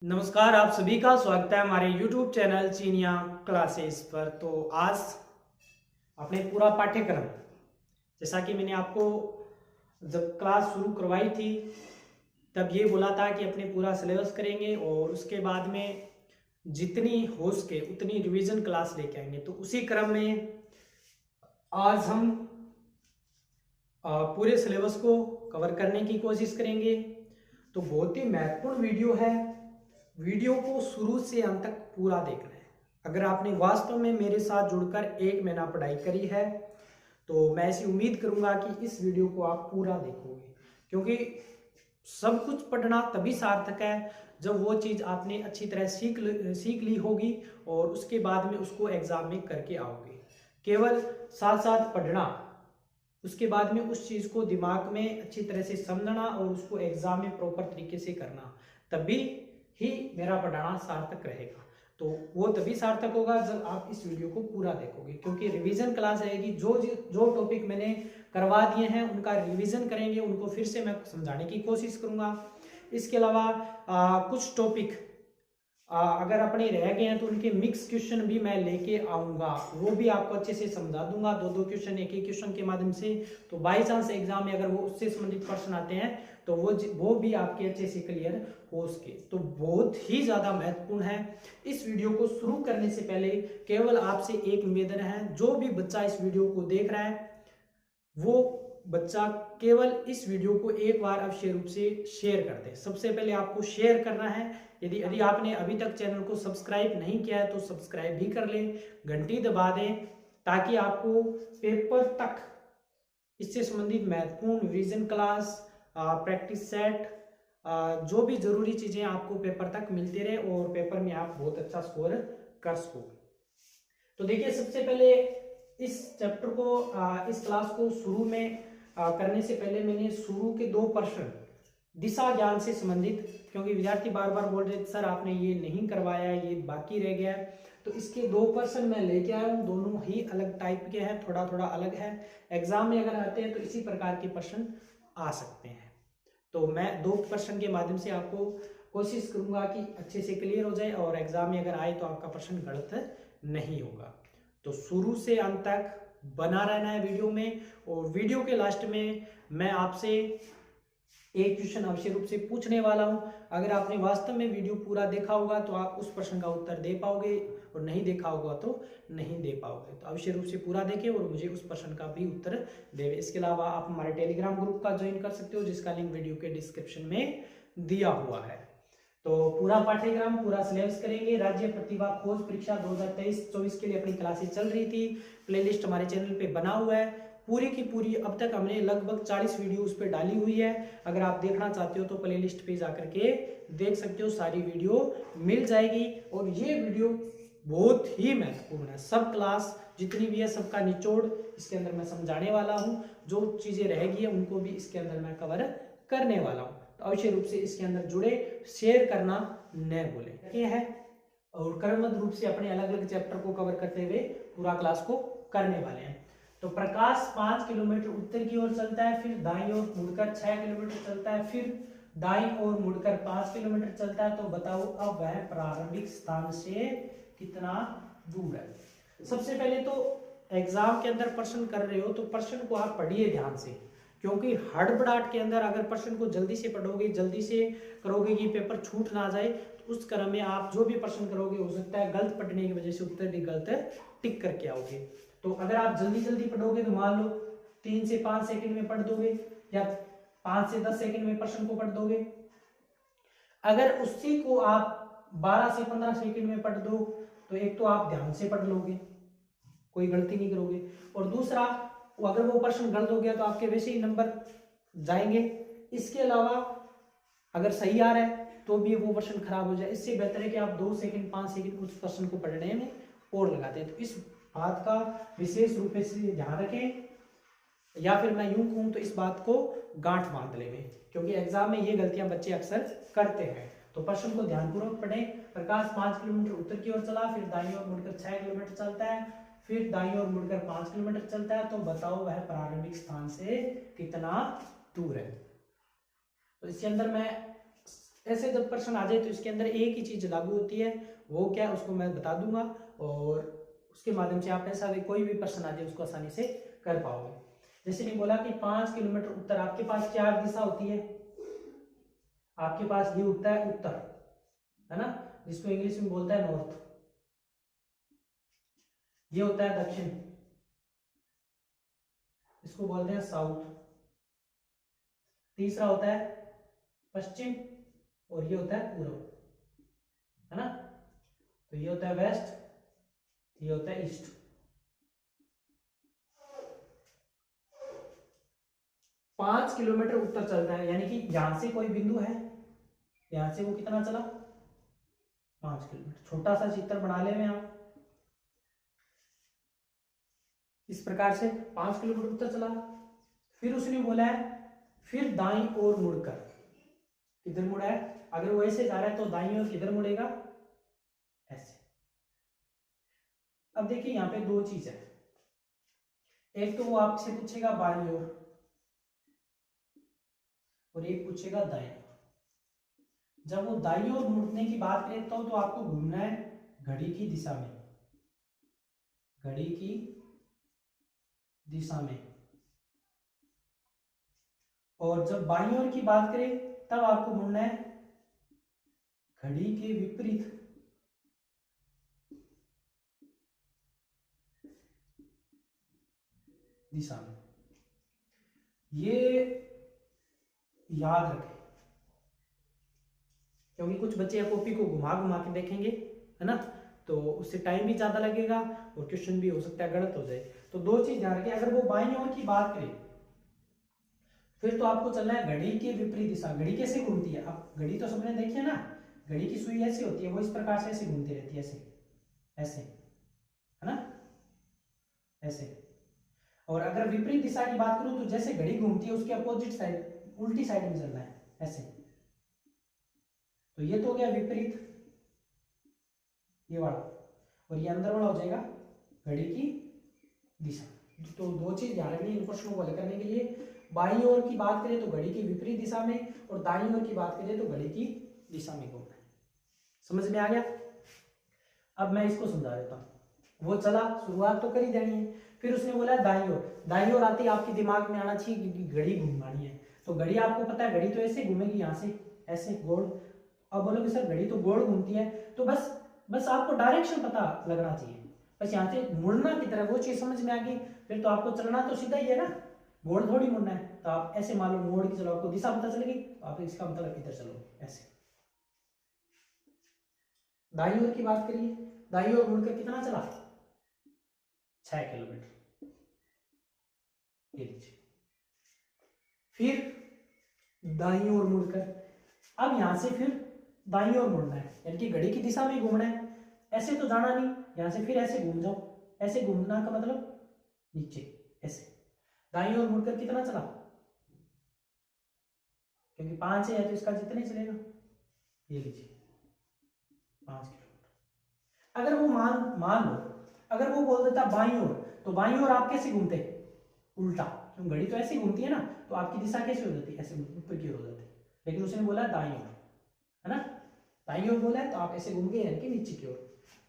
नमस्कार, आप सभी का स्वागत है हमारे YouTube चैनल चीनिया क्लासेस पर। तो आज अपने पूरा पाठ्यक्रम, जैसा कि मैंने आपको जब क्लास शुरू करवाई थी तब ये बोला था कि अपने पूरा सिलेबस करेंगे और उसके बाद में जितनी हो सके उतनी रिवीजन क्लास लेके आएंगे। तो उसी क्रम में आज हम पूरे सिलेबस को कवर करने की कोशिश करेंगे। तो बहुत ही महत्वपूर्ण वीडियो है, वीडियो को शुरू से अंत तक पूरा देखना है। अगर आपने वास्तव में मेरे साथ जुड़कर 1 महीना पढ़ाई करी है तो मैं ऐसी उम्मीद करूंगा कि इस वीडियो को आप पूरा देखोगे, क्योंकि सब कुछ पढ़ना तभी सार्थक है जब वो चीज़ आपने अच्छी तरह सीख ली होगी और उसके बाद में उसको एग्जाम में करके आओगे। केवल साथ साथ पढ़ना, उसके बाद में उस चीज़ को दिमाग में अच्छी तरह से समझना और उसको एग्जाम में प्रॉपर तरीके से करना, तभी ही मेरा पढ़ाना सार्थक रहेगा। तो वो तभी सार्थक होगा जब आप इस वीडियो को पूरा देखोगे, क्योंकि रिवीजन क्लास रहेगी। जो जो टॉपिक मैंने करवा दिए हैं उनका रिवीजन करेंगे, उनको फिर से मैं समझाने की कोशिश करूंगा। इसके अलावा कुछ टॉपिक अगर अपने रह गए हैं तो उनके मिक्स क्वेश्चन भी मैं लेके आऊंगा, वो भी आपको अच्छे से समझा दूंगा। दो क्वेश्चन, एक क्वेश्चन के माध्यम से। तो बाई चांस एग्जाम में अगर वो उससे संबंधित प्रश्न आते हैं तो वो भी आपके अच्छे से क्लियर हो सके। तो बहुत ही ज्यादा महत्वपूर्ण है। इस वीडियो को शुरू करने से पहले केवल आपसे एक निवेदन है, जो भी बच्चा इस वीडियो को देख रहा है वो बच्चा केवल इस वीडियो को एक बार अवश्य रूप से शेयर कर दे। सबसे पहले आपको शेयर करना है। यदि आपने अभी तक चैनल को सब्सक्राइब नहीं किया है तो सब्सक्राइब भी कर लें, घंटी दबा दें, ताकि आपको पेपर तक इससे संबंधित महत्वपूर्ण रिवीजन क्लास, प्रैक्टिस सेट, जो भी जरूरी चीजें आपको पेपर तक मिलती रहे और पेपर में आप बहुत अच्छा स्कोर कर सको। तो देखिए, सबसे पहले इस चैप्टर को, इस क्लास को शुरू में करने से पहले मैंने शुरू के 2 प्रश्न दिशा ज्ञान से संबंधित, क्योंकि विद्यार्थी बार बार बोल रहे थे सर आपने ये नहीं करवाया, ये बाकी रह गया है, तो इसके 2 प्रश्न मैं लेके आया हूँ। दोनों ही अलग टाइप के हैं, थोड़ा थोड़ा अलग है। एग्जाम में अगर आते हैं तो इसी प्रकार के प्रश्न आ सकते हैं। तो मैं 2 प्रश्न के माध्यम से आपको कोशिश करूंगा कि अच्छे से क्लियर हो जाए और एग्जाम में अगर आए तो आपका प्रश्न गलत नहीं होगा। तो शुरू से अंत तक बना रहना है वीडियो में, और वीडियो के लास्ट में मैं आपसे एक क्वेश्चन अवश्य रूप से पूछने वाला हूं। अगर आपने वास्तव में वीडियो पूरा देखा होगा तो आप उस प्रश्न का उत्तर दे पाओगे, और नहीं देखा होगा तो नहीं दे पाओगे। तो अवश्य रूप से पूरा देखें और मुझे उस प्रश्न का भी उत्तर देवे। इसके अलावा आप हमारे टेलीग्राम ग्रुप का ज्वाइन कर सकते हो, जिसका लिंक वीडियो के डिस्क्रिप्शन में दिया हुआ है। तो पूरा पाठ्यक्रम, पूरा सिलेबस करेंगे। राज्य प्रतिभा खोज परीक्षा 2023-24 के लिए अपनी क्लासेस चल रही थी, प्लेलिस्ट हमारे चैनल पे बना हुआ है पूरी की पूरी। अब तक हमने लगभग 40 वीडियो उस पर डाली हुई है। अगर आप देखना चाहते हो तो प्लेलिस्ट पे जाकर के देख सकते हो, सारी वीडियो मिल जाएगी। और ये वीडियो बहुत ही महत्वपूर्ण है। सब क्लास जितनी भी है सबका निचोड़ इसके अंदर मैं समझाने वाला हूँ। जो चीजें रहेगी है उनको भी इसके अंदर मैं कवर करने वाला हूँ। तो अवश्य रूप से इसके अंदर जुड़े, शेयर करना न भूलें। ये है, और क्रमबद्ध रूप से अपने अलग अलग चैप्टर को कवर करते हुए पूरा क्लास को करने वाले हैं। तो प्रकाश 5 किलोमीटर उत्तर की ओर चलता है, फिर दाईं ओर मुड़कर 6 किलोमीटर चलता है, फिर दाईं ओर मुड़कर 5 किलोमीटर चलता है। तो बताओ अब वह प्रारंभिक स्थान से कितना दूर है। सबसे पहले तो एग्जाम के अंदर प्रश्न कर रहे हो तो प्रश्न को आप पढ़िए ध्यान से, क्योंकि हड़बड़ाहट के अंदर अगर प्रश्न को जल्दी से पढ़ोगे, जल्दी से करोगे कि पेपर छूट ना जाए, तो उस क्रम में आप जो भी प्रश्न करोगे हो सकता है गलत पढ़ने की वजह से उत्तर भी गलत टिक करके आओगे। तो अगर आप जल्दी जल्दी पढ़ोगे तो मान लो 3 से 5 सेकंड में पढ़ दोगे, या 5 से 10 सेकंड में प्रश्न को पढ़ दोगे। अगर उसी को आप 12 से 15 सेकंड में पढ़ दो तो एक तो आप ध्यान से पढ़ लोगे, कोई गलती नहीं करोगे, और दूसरा अगर वो प्रश्न गलत हो गया तो आपके वैसे ही नंबर जाएंगे। इसके अलावा अगर सही आ रहा है तो भी वो प्रश्न खराब हो जाए। इससे बेहतर है कि आप 2 सेकंड 5 सेकंड उस प्रश्न को पढ़ने में और लगाते हैं। तो इस बात का विशेष रूप से ध्यान रखें, या फिर मैं यूं कहूं तो इस बात को गांठ बांध लें, क्योंकि एग्जाम में ये गलतियां बच्चे अक्सर करते हैं। तो प्रश्न को ध्यानपूर्वक पढ़ें। प्रकाश 5 किलोमीटर उत्तर की ओर चला, फिर दाईं ओर मुड़कर 6 किलोमीटर चलता है, फिर दाईं ओर मुड़कर 5 किलोमीटर चलता है। तो बताओ वह प्रारंभिक स्थान से कितना दूर है। तो इसके अंदर मैं ऐसे जब प्रश्न आ जाए तो इसके अंदर एक ही चीज लागू होती है, वो क्या उसको मैं बता दूंगा और उसके माध्यम से आप ऐसा भी कोई भी प्रश्न आ जाए उसको आसानी से कर पाओगे। जैसे नहीं बोला कि 5 किलोमीटर उत्तर, आपके पास 4 दिशा होती है, आपके पास ये होता है उत्तर, है ना, जिसको इंग्लिश में बोलता है नॉर्थ, ये होता है दक्षिण, इसको बोलते हैं साउथ, तीसरा होता है पश्चिम और ये होता है पूर्व, है ना, तो ये होता है वेस्ट, ये होता है ईस्ट। पांच किलोमीटर उत्तर चलता है, यानी कि यहां से कोई बिंदु है, यहां से वो कितना चला 5 किलोमीटर। छोटा सा चित्र बना ले में आप इस प्रकार से 5 किलोमीटर उत्तर चला। फिर उसने बोला है फिर दाईं ओर मुड़कर, किधर मुड़ा है, अगर वो ऐसे जा रहा है तो दाईं ओर किधर मुड़ेगा, ऐसे। अब देखिए यहां पे दो चीज है, एक तो वो आपसे पूछेगा बाईं ओर और एक पूछेगा दाईं ओर। जब वो दाईं ओर मुड़ने की बात करे तो आपको घूमना है घड़ी की दिशा में, घड़ी की दिशा में। और जब बाईं ओर की बात करें तब आपको मुड़ना है घड़ी के विपरीत दिशा में। ये याद रखें, क्योंकि कुछ बच्चे कॉपी को घुमा घुमा के देखेंगे, है ना, तो उससे टाइम भी ज्यादा लगेगा और क्वेश्चन भी हो सकता है गलत हो जाए। तो दो चीज ध्यान रखें, अगर वो बाईं ओर की बात करें फिर तो आपको चलना है घड़ी के विपरीत दिशा। घड़ी कैसे घूमती है, अब घड़ी तो सबने देखी है ना, घड़ी की सुई ऐसी होती है, वो इस प्रकार से ऐसे घूमती रहती है, ऐसे ऐसे, है ना, ऐसे। और अगर विपरीत दिशा की बात करूं तो जैसे घड़ी घूमती है उसके अपोजिट साइड, उल्टी साइड में चलना है, ऐसे। तो ये तो हो गया विपरीत, ये वाला, और ये अंदर वाला हो जाएगा घड़ी की दिशा। तो दो चीज ध्यान रखनी इन प्रश्नों को हल करने के लिए, बाईं ओर की बात करें तो घड़ी की विपरीत दिशा में, और दाईं ओर की बात करें तो घड़ी की दिशा में घूमना है। समझ में आ गया? अब मैं इसको समझा देता हूँ। वो चला, शुरुआत तो कर ही देनी है। फिर उसने बोला दाईं ओर, दाईं ओर आती आपके दिमाग में आना चाहिए क्योंकि घड़ी घुमानी है। तो घड़ी आपको पता है घड़ी तो ऐसे घूमेगी, यहाँ से ऐसे गोल। अब बोलोगे सर घड़ी तो गोल घूमती है, तो बस आपको डायरेक्शन पता लगना चाहिए, बस यहाँ से मुड़ना की तरह, वो चीज समझ में आ गई, फिर तो आपको चलना तो सीधा ही है ना, गोल थोड़ी मुड़ना है। तो आप ऐसे मान लो मोड़ के चलो, आपको दिशा पता चलेगी, तो आप इसका मतलब इधर चलो, ऐसे। दाईं ओर की बात करिए, दाईं ओर मुड़कर कितना चला 6 किलोमीटर, ये लीजिए। फिर दाईं ओर मुड़कर, अब यहां से फिर दाईं ओर मुड़ना है, यानी कि घड़ी की दिशा में घूमना है, ऐसे तो जाना नहीं, यहां से फिर ऐसे घूम जाओ, ऐसे घूमना का मतलब नीचे, ऐसे। दाईं ओर मुड़कर कितना चला, क्योंकि 5 है तो इसका जितना ही चलेगा, ये लीजिए 5 किलोमीटर। अगर वो मान लो अगर वो बोल देता बाईं ओर, तो बाईं ओर आप कैसे घूमते, उल्टा, क्योंकि घड़ी तो ऐसे घूमती है ना, तो आपकी दिशा कैसे हो जाती है, ऐसे ऊपर की ओर हो जाती है। लेकिन उसने बोला दाईं ओर, है ना, दाईं ओर बोला है तो आप ऐसे घूम गए, यानी कि नीचे की ओर।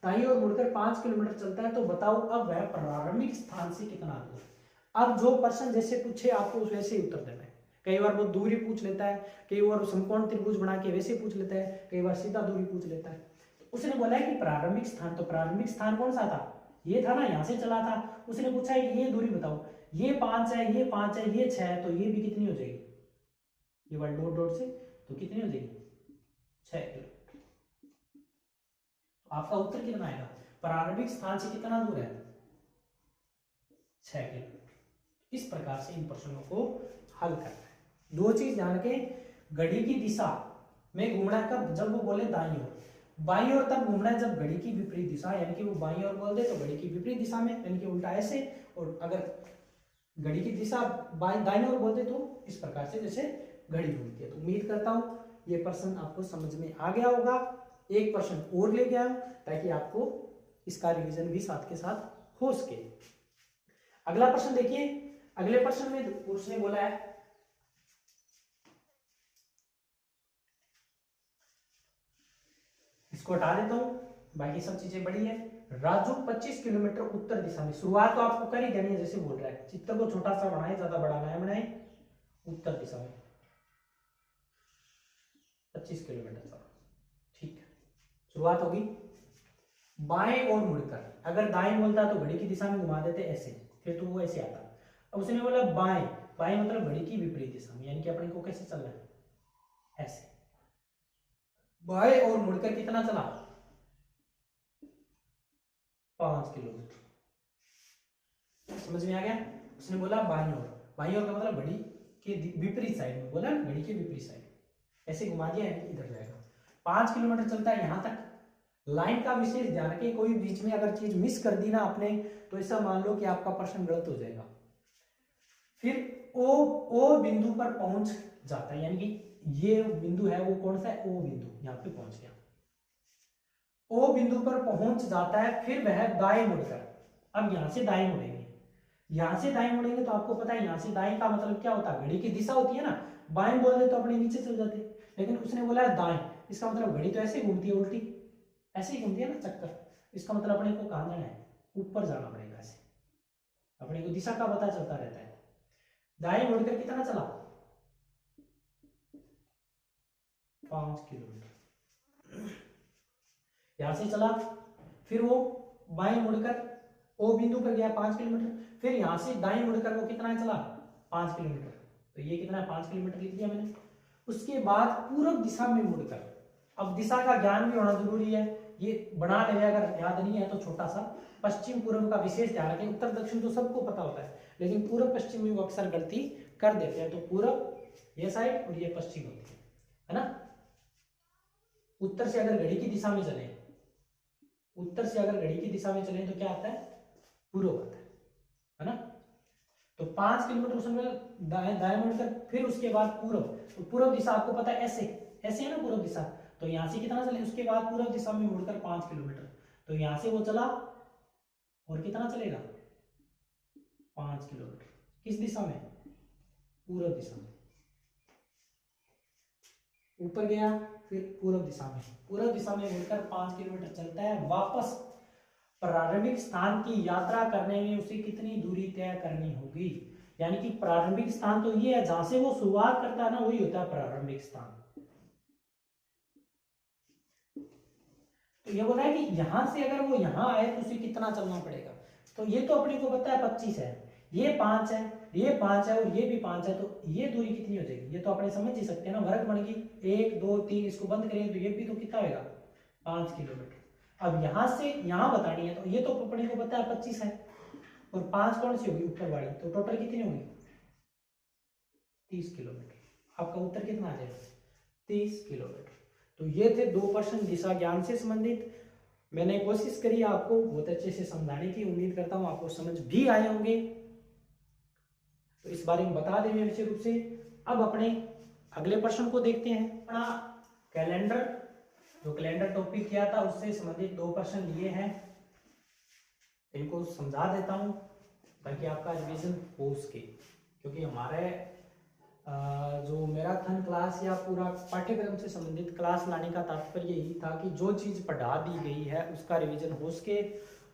दाईं ओर मुड़कर 5 किलोमीटर चलता है, तो बताओ अब वह प्रारंभिक स्थान से कितना दूर। अब जो प्रश्न जैसे पूछे आपको वैसे ही उत्तर देना है। कई बार वो दूरी पूछ लेता है, कई बार समकोण त्रिभुज बना के वैसे पूछ लेता है, कई बार सीधा दूरी पूछ लेता है। तो उसने बोला है कि प्रारंभिक स्थान, तो प्रारंभिक स्थान कौन सा था, ये था ना, यहाँ से चला था। उसने पूछा है ये दूरी बताओ, ये 5 है, ये 5 है, ये 6 है, तो ये भी कितनी हो जाएगी, ये वाला डॉट डॉट से, तो कितनी हो जाएगी 6 किलोमीटर। आपका उत्तर कितना आएगा, प्रारंभिक स्थान से कितना दूर है 6 किलोमीटर। इस प्रकार से इन प्रश्नों को हल करना है। दो चीज ध्यान रखें, घड़ी की दिशा में घूमना कब, जब वो बोले दाईं ओर, बाईं ओर तब घूमना है जब घड़ी की विपरीत दिशा, यानी कि वो बाईं ओर बोल दे तो घड़ी की विपरीत दिशा में, यानी कि उल्टा ऐसे, और अगर घड़ी की दिशा दाईं ओर बोलते तो इस प्रकार से जैसे घड़ी घूमती है। तो उम्मीद करता हूं ये प्रश्न आपको समझ में आ गया होगा। एक प्रश्न और ले गया ताकि आपको इसका रिवीजन भी साथ के साथ हो सके। अगला प्रश्न देखिए, अगले प्रश्न में उसने बोला है इसको हटा देता हूं, बाकी सब चीजें बड़ी है। राजू 25 किलोमीटर उत्तर दिशा में, शुरुआत तो आपको कर ही देनी है, जैसे बोल रहा है चित्र को छोटा सा बनाए, ज्यादा बड़ा ना बनाए, उत्तर दिशा में 25 किलोमीटर चला। ठीक है, शुरुआत होगी बाएं और मुड़कर। अगर दाएं बोलता तो घड़ी की दिशा में घुमा देते ऐसे, फिर तो वो ऐसे आता। अब उसने बोला बाएं, बाएं मतलब घड़ी की विपरीत दिशा में, यानी कि अपने को कैसे चलना है, ऐसे। बाएं और मुड़कर कितना चला, 5 किलोमीटर। समझ में आ गया। उसने बोला बाईं ओर, बाईं ओर का मतलब घड़ी के विपरीत साइड में, बोला घड़ी के विपरीत साइड, ऐसे घुमा दिया इधर जाएगा। 5 किलोमीटर चलता है यहां तक। लाइन का विशेष ध्यान रखें, कोई बीच में अगर चीज मिस कर दी ना आपने, तो ऐसा मान लो कि आपका प्रश्न गलत हो जाएगा। फिर ओ बिंदु पर पहुंच जाता है, यानी कि ये बिंदु है वो कौन सा है, ओ बिंदु, यहां पे पहुंच गया। ओ बिंदु पर पहुंच जाता है, फिर वह दाएं मुड़कर, अब यहां से दाएं मुड़ेंगे, यहां से दाएं मुड़ेंगे तो आपको पता है यहां से दाएं का मतलब क्या होता है, घड़ी की दिशा होती है ना। बाएं बोल दे तो अपने नीचे चल जाते, लेकिन उसने बोला है दाएं, इसका मतलब घड़ी तो ऐसे घूमती है उल्टी, ऐसे ही घूमती है ना चक्कर, इसका मतलब अपने को कहां जाना है, ऊपर जाना पड़ेगा। ऐसे अपने को दिशा का पता चलता रहता है। दाएं मुड़कर कितना चला, 5 किलोमीटर। यहां से चला, फिर वो बाएं मुड़कर ओ बिंदु पर गया 5 किलोमीटर, फिर यहां से दाएं मुड़कर वो कितना चला, 5 किलोमीटर। तो ये कितना है, 5 किलोमीटर लिख दिया मैंने। उसके बाद पूर्व दिशा में मुड़कर, अब दिशा का ज्ञान भी होना जरूरी है, ये बना ले, अगर याद नहीं है तो छोटा सा। पश्चिम पूर्व का विशेष ध्यान रखें, उत्तर दक्षिण तो सबको पता होता है, लेकिन पूर्व पश्चिम में वो अक्सर गलती कर देते हैं। तो पूर्व ये साइड और ये पश्चिम होती है ना। उत्तर से अगर घड़ी की दिशा में चले, उत्तर से अगर घड़ी की दिशा में चले तो क्या आता है, पूर्व आता है ना। तो 5 किलोमीटर उसमें दाएं मुड़कर, फिर उसके बाद पूर्व, तो पूर्व दिशा आपको पता है ऐसे, ऐसे है ना पूर्व दिशा। तो यहां से कितना चले, उसके बाद पूर्व दिशा में मुड़कर 5 किलोमीटर, तो यहां से वो चला और कितना चलेगा, 5 किलोमीटर। किस दिशा में, पूर्व दिशा में। ऊपर गया, फिर पूर्व दिशा में, पूर्व दिशा में मुड़कर 5 किलोमीटर चलता है। वापस प्रारंभिक स्थान की यात्रा करने में उसे कितनी दूरी तय करनी होगी, यानी कि प्रारंभिक स्थान तो ये है जहां से वो शुरुआत करता है ना, वही होता है प्रारंभिक स्थान। तो ये बोला है कि यहां से अगर वो यहां आए तो उसे कितना चलना पड़ेगा। तो ये तो अपने को पता है 25 है, ये 5 है, ये 5 है और ये भी 5 है, तो ये दूरी कितनी हो जाएगी, ये तो अपने समझ ही सकते हैं ना, वर्ग बन गई 1 2 3, इसको बंद करेंगे तो ये भी तो कितना होगा, 5 किलोमीटर। अब यहां से यहां बतानी है, तो ये तो अपने को पता है 25 है, और 5 कौन सी होगी ऊपर वाली, तो टोटल कितनी होगी, 30 किलोमीटर। आपका उत्तर कितना आ जाएगा, 30 किलोमीटर। तो ये थे 2 प्रश्न दिशा ज्ञान से संबंधित। मैंने कोशिश करी आपको बहुत अच्छे से समझाने की, उम्मीद करता हूं आपको समझ भी आए होंगे। तो इस बारे में बता दें निश्चित रूप से। अब अपने अगले प्रश्न को देखते हैं। अपना कैलेंडर, जो कैलेंडर टॉपिक किया था उससे संबंधित 2 प्रश्न लिए हैं, इनको समझा देता हूं ताकि आपका रिवीजन हो सके। क्योंकि हमारे जो मैराथन क्लास या पूरा पाठ्यक्रम से संबंधित क्लास लाने का तात्पर्य यही था कि जो चीज़ पढ़ा दी गई है उसका रिवीजन हो सके,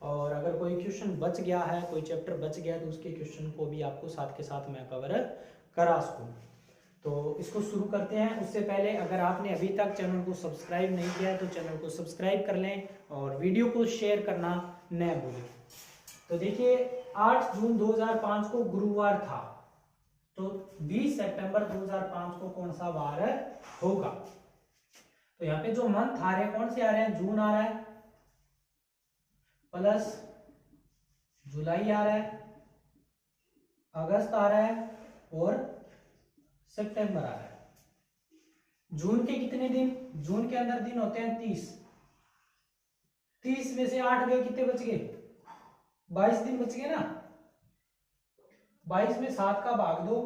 और अगर कोई क्वेश्चन बच गया है, कोई चैप्टर बच गया तो उसके क्वेश्चन को भी आपको साथ के साथ मैं कवर करा सकूँ। तो इसको शुरू करते हैं। उससे पहले अगर आपने अभी तक चैनल को सब्सक्राइब नहीं किया है तो चैनल को सब्सक्राइब कर लें और वीडियो को शेयर करना न भूलें। तो देखिए 8 जून 2005 को गुरुवार था, तो 20 सितंबर 2005 को कौन सा वार होगा। तो यहाँ पे जो मंथ आ रहे हैं कौन से आ रहे हैं, जून आ रहा है प्लस जुलाई आ रहा है, अगस्त आ रहा है और सितंबर आ रहा है। जून के कितने दिन, जून के अंदर दिन होते हैं 30, 30 में से 8 गए, कितने बच गए, 22 दिन बच गए ना। 22 में 7 का भाग दो,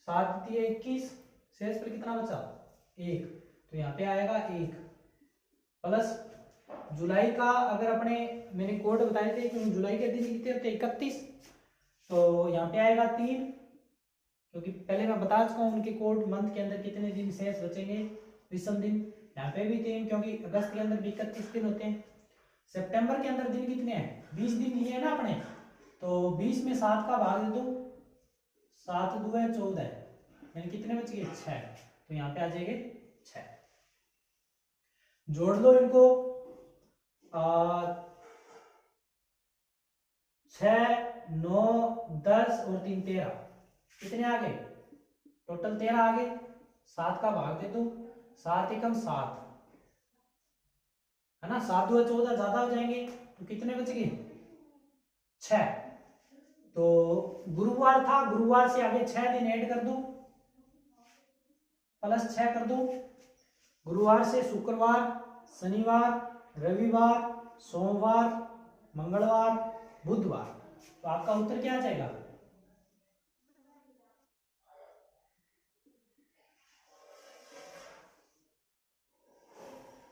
7 × 21, शेष पर कितना बचा 1, तो यहाँ पे आएगा 1 प्लस जुलाई का, अगर अपने मैंने कोड बताए थे कि जुलाई के दिन कितने होते हैं 31, तो यहाँ पे आएगा 3, क्योंकि पहले मैं बता चुका हूँ उनके कोड, मंथ के अंदर कितने दिन शेष बचेंगे, विषम दिन यहाँ पे भी 3, क्योंकि अगस्त के अंदर 31 दिन होते हैं। सितंबर के अंदर दिन कितने हैं? 20 दिन लिए हैं ना अपने, तो 20 में 7 का भाग दे दो, 7 2 है 14, यानी कितने बच गए? 6। तो यहाँ पे आ जाएंगे 6। जोड़ लो इनको, 6 9 10 और 3 13, कितने आ गए? टोटल 13 आ गए। 7 का भाग दे दो, 7 एकम 7 है ना, 7 2 14, ज्यादा हो जाएंगे, तो कितने बच गए? 6। तो गुरुवार था, गुरुवार से आगे 6 दिन ऐड कर दो, प्लस 6 कर दो। गुरुवार से शुक्रवार, शनिवार, रविवार, सोमवार, मंगलवार, बुधवार। तो आपका उत्तर क्या आ जाएगा?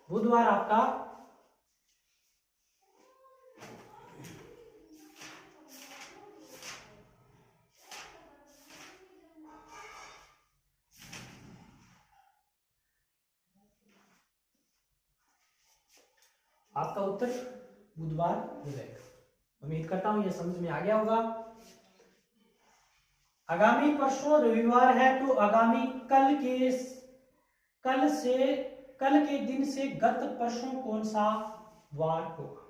बुधवार आपका आपका उत्तर बुधवार हो जाएगा। उम्मीद करता हूं ये समझ में आ गया होगा। आगामी परसों रविवार है, तो आगामी कल के दिन से गत परसों कौन सा वार होगा?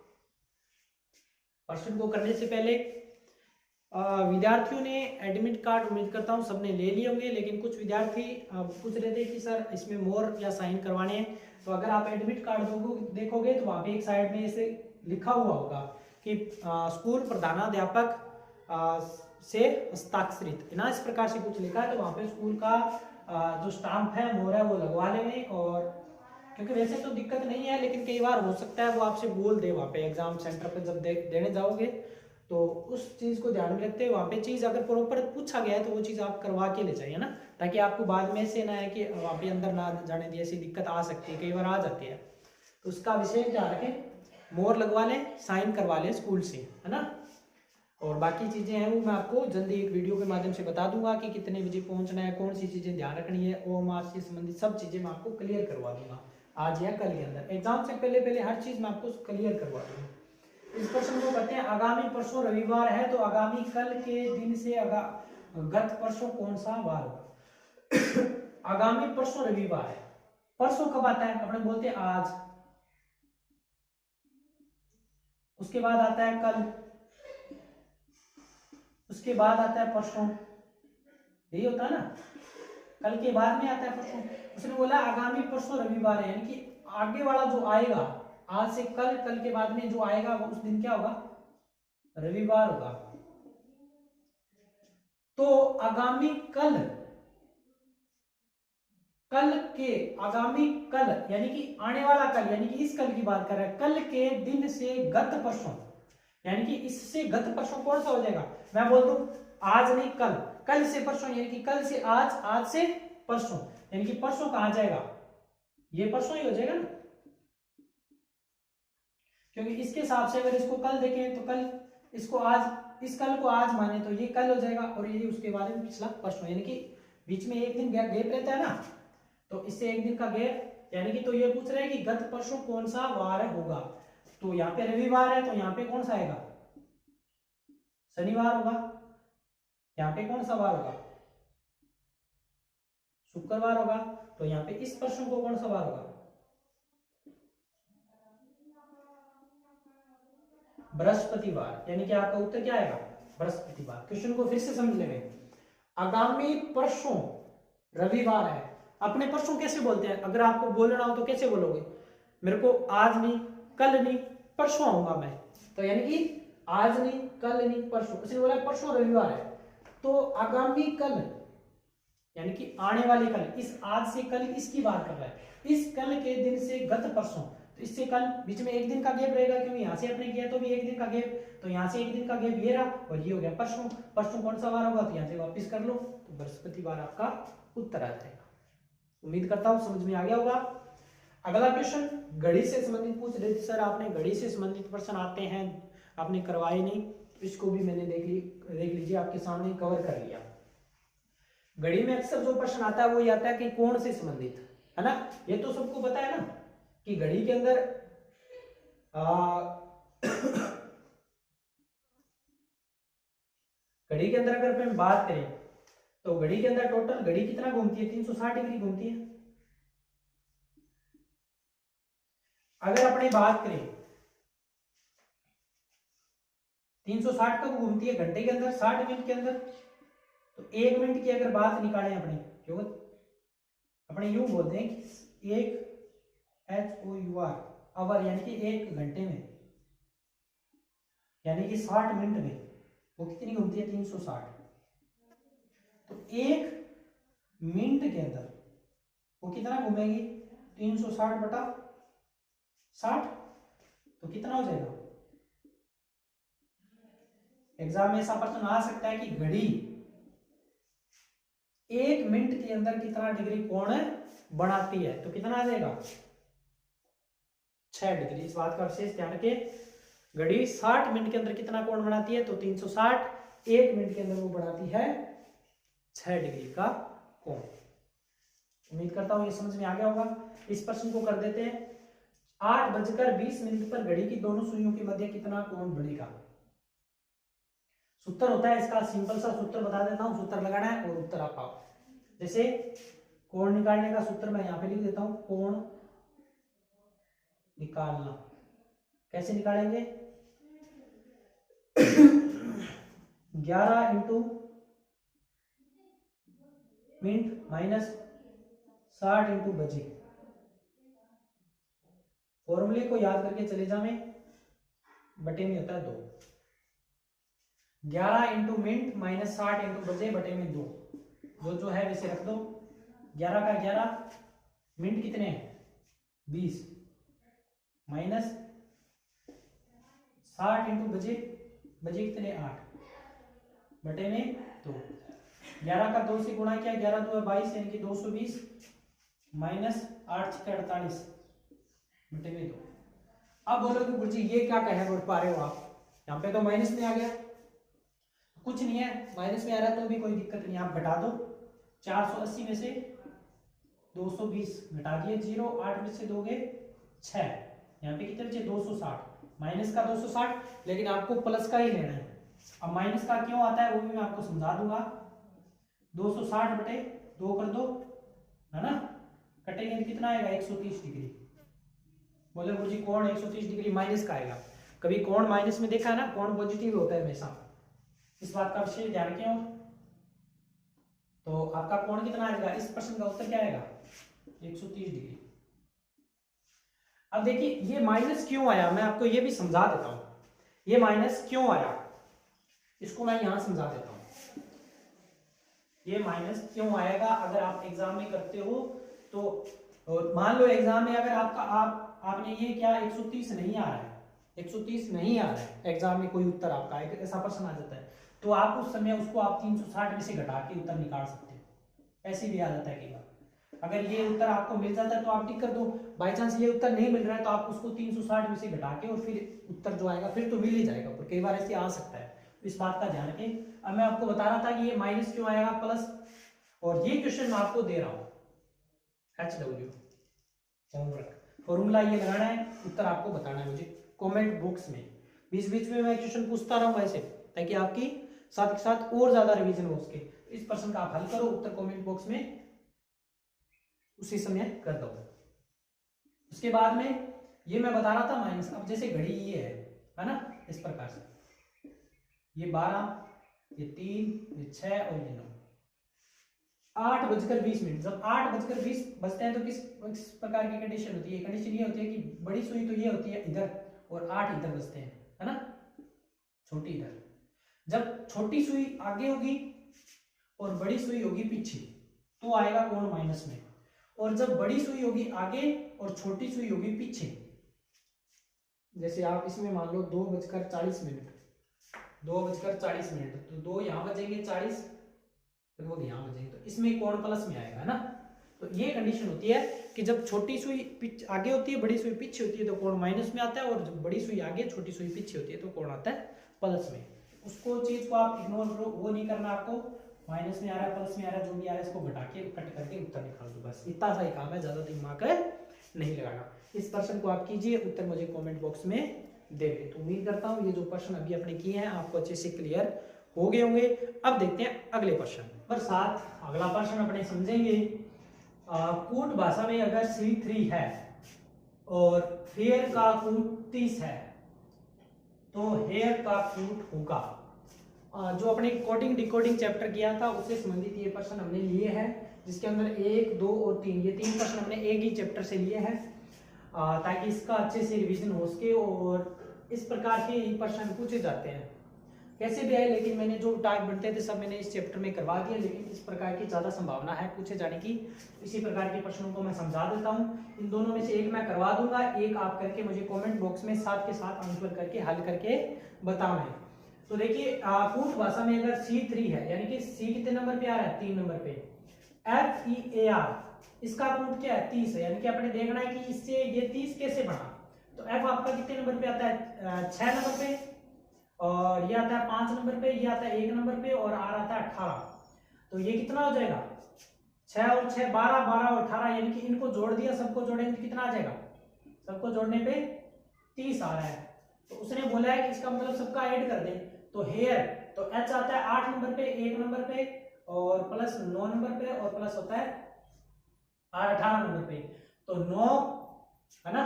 प्रश्न को करने से पहले विद्यार्थियों ने एडमिट कार्ड उम्मीद करता हूं सबने ले लिए होंगे, लेकिन कुछ विद्यार्थी पूछ रहे थे कि सर इसमें मोर या साइन करवाने हैं। तो अगर आप एडमिट कार्ड देखोगे तो वहां पे एक साइड में इसे लिखा हुआ होगा कि स्कूल प्रधानाध्यापक से हस्ताक्षरित ना, इस प्रकार से कुछ लिखा है। तो वहां पे स्कूल का जो स्टाम्प है, मोहर है, वो लगवा लेंगे। और क्योंकि वैसे तो दिक्कत नहीं है, लेकिन कई बार हो सकता है वो आपसे बोल दे वहां पे एग्जाम सेंटर पे जब देने जाओगे, तो उस चीज को ध्यान में रखते हुए वहां पे चीज अगर प्रॉपर पूछा गया है तो वो चीज आप करवा के ले जाइए ना, ताकि आपको बाद में से ना है कि वहां पे अंदर ना जाने दी, ऐसी दिक्कत आ सकती है, कई बार आ जाती है। तो उसका विशेष ध्यान रखें, मोहर लगवा लें, साइन करवा लें स्कूल से, है ना। और बाकी चीजें हैं वो मैं आपको जल्दी एक वीडियो के माध्यम से बता दूंगा कि कितने बजे पहुंचना है, कौन सी चीजें ध्यान रखनी है, ओएमआर से संबंधित सब चीजें मैं आपको क्लियर करवा दूंगा आज या कल के अंदर। एग्जाम से पहले हर चीज मैं आपको क्लियर करवा दूंगा। इस प्रश्न को कहते हैं आगामी परसों रविवार है, तो आगामी कल के दिन से गत परसों कौन सा वार होगा? आगामी परसों रविवार है, परसों कब आता है? अपने बोलते हैं आज, उसके बाद आता है कल, उसके बाद आता है परसों, यही होता है ना, कल के बाद में आता है परसों। उसने बोला आगामी परसों रविवार है, यानी कि आगे वाला जो आएगा आज से कल, कल के बाद में जो आएगा वो उस दिन क्या होगा? रविवार होगा। तो आगामी कल, आगामी कल यानी कि आने वाला कल, यानी कि इस कल की बात कर रहा है, कल के दिन से गत परसों, यानी कि इससे गत परसों कौन सा हो जाएगा? मैं बोल दूं आज नहीं कल, कल से परसों, यानी कि कल से आज, आज से परसों, यानी कि परसों कहां जाएगा? ये परसों ही हो जाएगा ना, क्योंकि इसके हिसाब से अगर इसको कल देखें तो कल, इसको आज, इस कल को आज माने तो ये कल हो जाएगा, और ये उसके बाद में पिछला परसों, यानी कि बीच में एक दिन गैप रहता है ना, तो इससे एक दिन का गैप, यानी कि तो ये पूछ रहे हैं कि गत परसों कौन सा वार होगा। तो यहाँ पे रविवार है, तो यहाँ पे कौन सा आएगा? शनिवार होगा। यहाँ पे कौन सा वार होगा? शुक्रवार होगा। तो यहाँ पे इस परसों को कौन सा वार होगा? बृहस्पतिवार, यानी कि आपका उत्तर क्या आएगा? बृहस्पतिवार। क्वेश्चन को फिर से समझ लेंगे, आगामी परसों रविवार है, अपने परसों कैसे बोलते हैं? अगर आपको बोलना हो तो कैसे बोलोगे? मेरे को आज नहीं, कल नहीं, परसों आऊंगा मैं, तो यानी कि आज नहीं, कल नहीं, परसों। उसने बोला परसों रविवार है, तो आगामी कल यानी कि आने वाले कल, इस आज से कल इसकी बात कर रहा है, इस कल के दिन से गत परसों, तो इससे कल बीच में एक दिन का गैप रहेगा, क्योंकि यहाँ से आपने किया तो भी एक दिन का गैप, तो यहाँ से एक दिन का गैप ये रहा, और ये हो गया परसों। परसों कौन सा वार होगा? तो यहाँ से वापिस कर लो, तो बृहस्पतिवार आपका उत्तर आ जाएगा। उम्मीद करता हूँ समझ में आ गया होगा। अगला क्वेश्चन घड़ी से संबंधित पूछ रहे थे सर, आपने घड़ी से संबंधित प्रश्न आते हैं, आपने करवाए नहीं, इसको भी मैंने देख लीजिए आपके सामने कवर कर लिया। घड़ी में अक्सर जो प्रश्न आता है वो ये आता है कि कोण से संबंधित, है ना। ये तो सबको पता है ना कि घड़ी के अंदर घड़ी के अंदर अगर हम बात करें तो घड़ी के अंदर टोटल घड़ी कितना घूमती है, 360 डिग्री घूमती है। अगर अपने बात करें 360 कब घूमती है, घंटे के अंदर, 60 मिनट के अंदर। तो 1 मिनट की अगर बात निकालें अपने, क्यों अपने यूं बोलते हैं कि एक HOUR आवर, यानी कि 1 घंटे में, यानी कि 60 मिनट में वो कितनी घूमती है, 360। तो 1 मिनट के अंदर वो कितना घूमेगी, 360 बटा 60। तो कितना हो जाएगा, एग्जाम में ऐसा प्रश्न आ सकता है कि घड़ी 1 मिनट के अंदर कितना डिग्री कोण बनाती है, तो कितना आ जाएगा, 6 डिग्री। इस बात का विशेष ध्यान रखें, घड़ी 60 मिनट के अंदर कितना कोण बनाती है, तो 360, 1 मिनट के अंदर वो बनाती है 6 डिग्री का कोण। उम्मीद करता हूं ये समझ में आ गया होगा। इस प्रश्न को कर देते हैं। 8:20 पर घड़ी की दोनों सुइयों के मध्य कितना कोण बनेगा। सूत्र होता है इसका, सिंपल सा सूत्र बता देता हूं, सूत्र लगाना है और उत्तर आप पाओ। जैसे कोण निकालने का सूत्र मैं यहां पे लिख देता हूं, कोण निकालना कैसे निकालेंगे, 11 इंटू मिनट माइनस 60 इंटू बजे। फॉर्मूले को याद करके चले जावे, बटे में होता है 2। 11 इंटू मिनट माइनस 60 इंटू बजे बटे में 2, जो है वैसे रख दो। 11 का 11, मिनट कितने हैं 20, माइनस 60 इंटू बजे, बजे कितने 8, बटे में 2। 11 का 2 से गुणा किया, 11 2 है 22, यानी कि 220, माइनस 8 6 48 बटे में 2। अब बोलो कि गुरुजी ये क्या कहना बोल पा रहे हो आप, यहाँ पे तो माइनस में आ गया। कुछ नहीं है, माइनस में आ रहा है तो भी कोई दिक्कत नहीं, आप घटा दो। 480 में से 220 घटा दिए 0, 8 में से दोगे 6, यहाँ पे कितने बचे 260, माइनस का 260, लेकिन आपको प्लस का ही लेना है। अब माइनस का क्यों आता है वो भी मैं आपको समझा दूंगा। 260 बटे 2 कर दो, है ना, कटेंगे तो कितना आएगा 130 डिग्री। बोले गुरुजी कोण 130 डिग्री माइनस का आएगा। कभी कोण माइनस में देखा है ना, कोण पॉजिटिव होता है हमेशा, इस बात का विशेष ध्यान रखें। तो आपका कोण कितना आएगा, इस प्रश्न का उत्तर क्या आएगा 130 डिग्री। अब देखिए ये माइनस क्यों आया, मैं आपको ये भी समझा देता हूं, ये माइनस क्यों आया इसको मैं यहां समझा देता हूं। ये माइनस क्यों आएगा अगर आप एग्जाम में करते हो तो, मान लो एग्जाम में अगर आपने ये क्या 130 नहीं आ रहा है, 130 नहीं आ रहा है एग्जाम में, कोई उत्तर आपका ऐसा प्रश्न आ जाता है, तो आप उस समय उसको आप 360 में से घटा के उत्तर निकाल सकते हो। ऐसे भी आ जाता है कई बार, अगर ये उत्तर आपको मिल जाता है तो आप टिक कर दो, बाई चांस ये उत्तर नहीं मिल रहा है तो आप उसको 360 में से घटा के और फिर उत्तर जो आएगा फिर तो मिल ही जाएगा, पर कई बार ऐसे आ सकता है, इस बात का ध्यान रखें। अब मैं आपको बता रहा था कि ये माइनस क्यों आएगा प्लस, और ये क्वेश्चन मैं आपको दे रहा हूं HW होमवर्क, फॉर्मूला ये लगाना है, उत्तर आपको बताना है मुझे कमेंट बॉक्स में। बीच बीच में मैं क्वेश्चन पूछता रहूं ऐसे, ताकि आपकी साथ के साथ और ज्यादा रिवीजन हो सके। इस प्रश्न का आप हल करो, उत्तर कमेंट बॉक्स में उसी समय कर दो। उसके बाद में ये मैं बता रहा था माइनस, अब जैसे घड़ी ये है ना, इस प्रकार से ये 12, ये 3, ये 6 और ये 9, 8:20। जब 8:20 बजते हैं तो किस प्रकार की कंडीशन होती है, कंडीशन ये होती है कि बड़ी सुई तो ये होती है इधर और 8 इधर बजते हैं, है ना, छोटी इधर। जब छोटी सुई आगे होगी और बड़ी सुई होगी पीछे तो आएगा कोण माइनस में, और जब बड़ी सुई होगी आगे और छोटी सुई होगी पीछे, जैसे आप इसमें मान लो 2:40 मिनट, 2:40 मिनट, तो 2 यहां बजेंगे 40, फिर वो यहां बजेंगे, तो इसमें कोण प्लस में आएगा, है ना। तो ये कंडीशन होती है कि जब छोटी सुई आगे होती है बड़ी सुई पीछे होती है तो कोण माइनस में आता है, और जब बड़ी सुई आगे छोटी सुई पीछे होती है तो कोण आता है प्लस में। उसको चीज को आप इग्नोर करो, वो नहीं करना आपको, माइनस में आ रहा है, प्लस में आ रहा है, जो भी आ रहा है इसको घटा के कट करके उत्तर निकाल दो, बस इतना सा ही काम है, ज्यादा दिमाग नहीं लगाना। इस प्रश्न को आप कीजिए, उत्तर मुझे कमेंट बॉक्स में दे दे। तो उम्मीद करता हूँ ये जो प्रश्न अभी अपने किए हैं आपको अच्छे से क्लियर हो गए होंगे। अब देखते हैं अगले प्रश्न नंबर 7। अगला प्रश्न अपने समझेंगे, कूट भाषा में अगर C3 है और फेयर का कूट 30 है तो हेयर का कूट होगा। जो अपने कोडिंग डिकोडिंग चैप्टर किया था उससे संबंधित ये प्रश्न हमने लिए हैं, जिसके अंदर 1, 2 और 3 ये 3 प्रश्न हमने एक ही चैप्टर से लिए हैं, ताकि इसका अच्छे से रिवीजन हो सके। और इस प्रकार के ही प्रश्न पूछे जाते हैं कैसे भी आए, लेकिन मैंने जो टाइप बनते थे सब मैंने इस चैप्टर में करवा दिया, लेकिन इस प्रकार की ज्यादा संभावना है पूछे जाने की। इसी प्रकार के प्रश्नों को मैं समझा देता हूं, इन दोनों में से एक मैं करवा दूंगा, एक आप करके मुझे कमेंट बॉक्स में साथ के साथ आंसर करके हल करके बताना है। तो देखिए कूट भाषा में अगर C3 है, यानी कि C कितने नंबर पे आ रहा है, 3 नंबर पे, FEAR इसका कूट क्या है, 30 है, यानी कि आपने देखना है कि इससे ये 30 कैसे बना। तो F आपका कितने नंबर पे आता है, 6 नंबर पे, और ये आता है 5 नंबर पे, ये आता है 1 नंबर पे, और R आता है 18। तो ये कितना हो जाएगा, 6 और 6 12, 12 और 18, यानी कि इनको जोड़ दिया, सबको जोड़ेंगे तो कितना आ जाएगा, सबको जोड़ने पे 30 आ रहा है। तो उसने बोला है कि इसका मतलब सबका ऐड कर दें। तो हेयर, तो H आता है 8 नंबर पे, 1 नंबर पे, और प्लस 9 नंबर पे, और प्लस होता है R 18 नंबर पे। तो 9 है ना,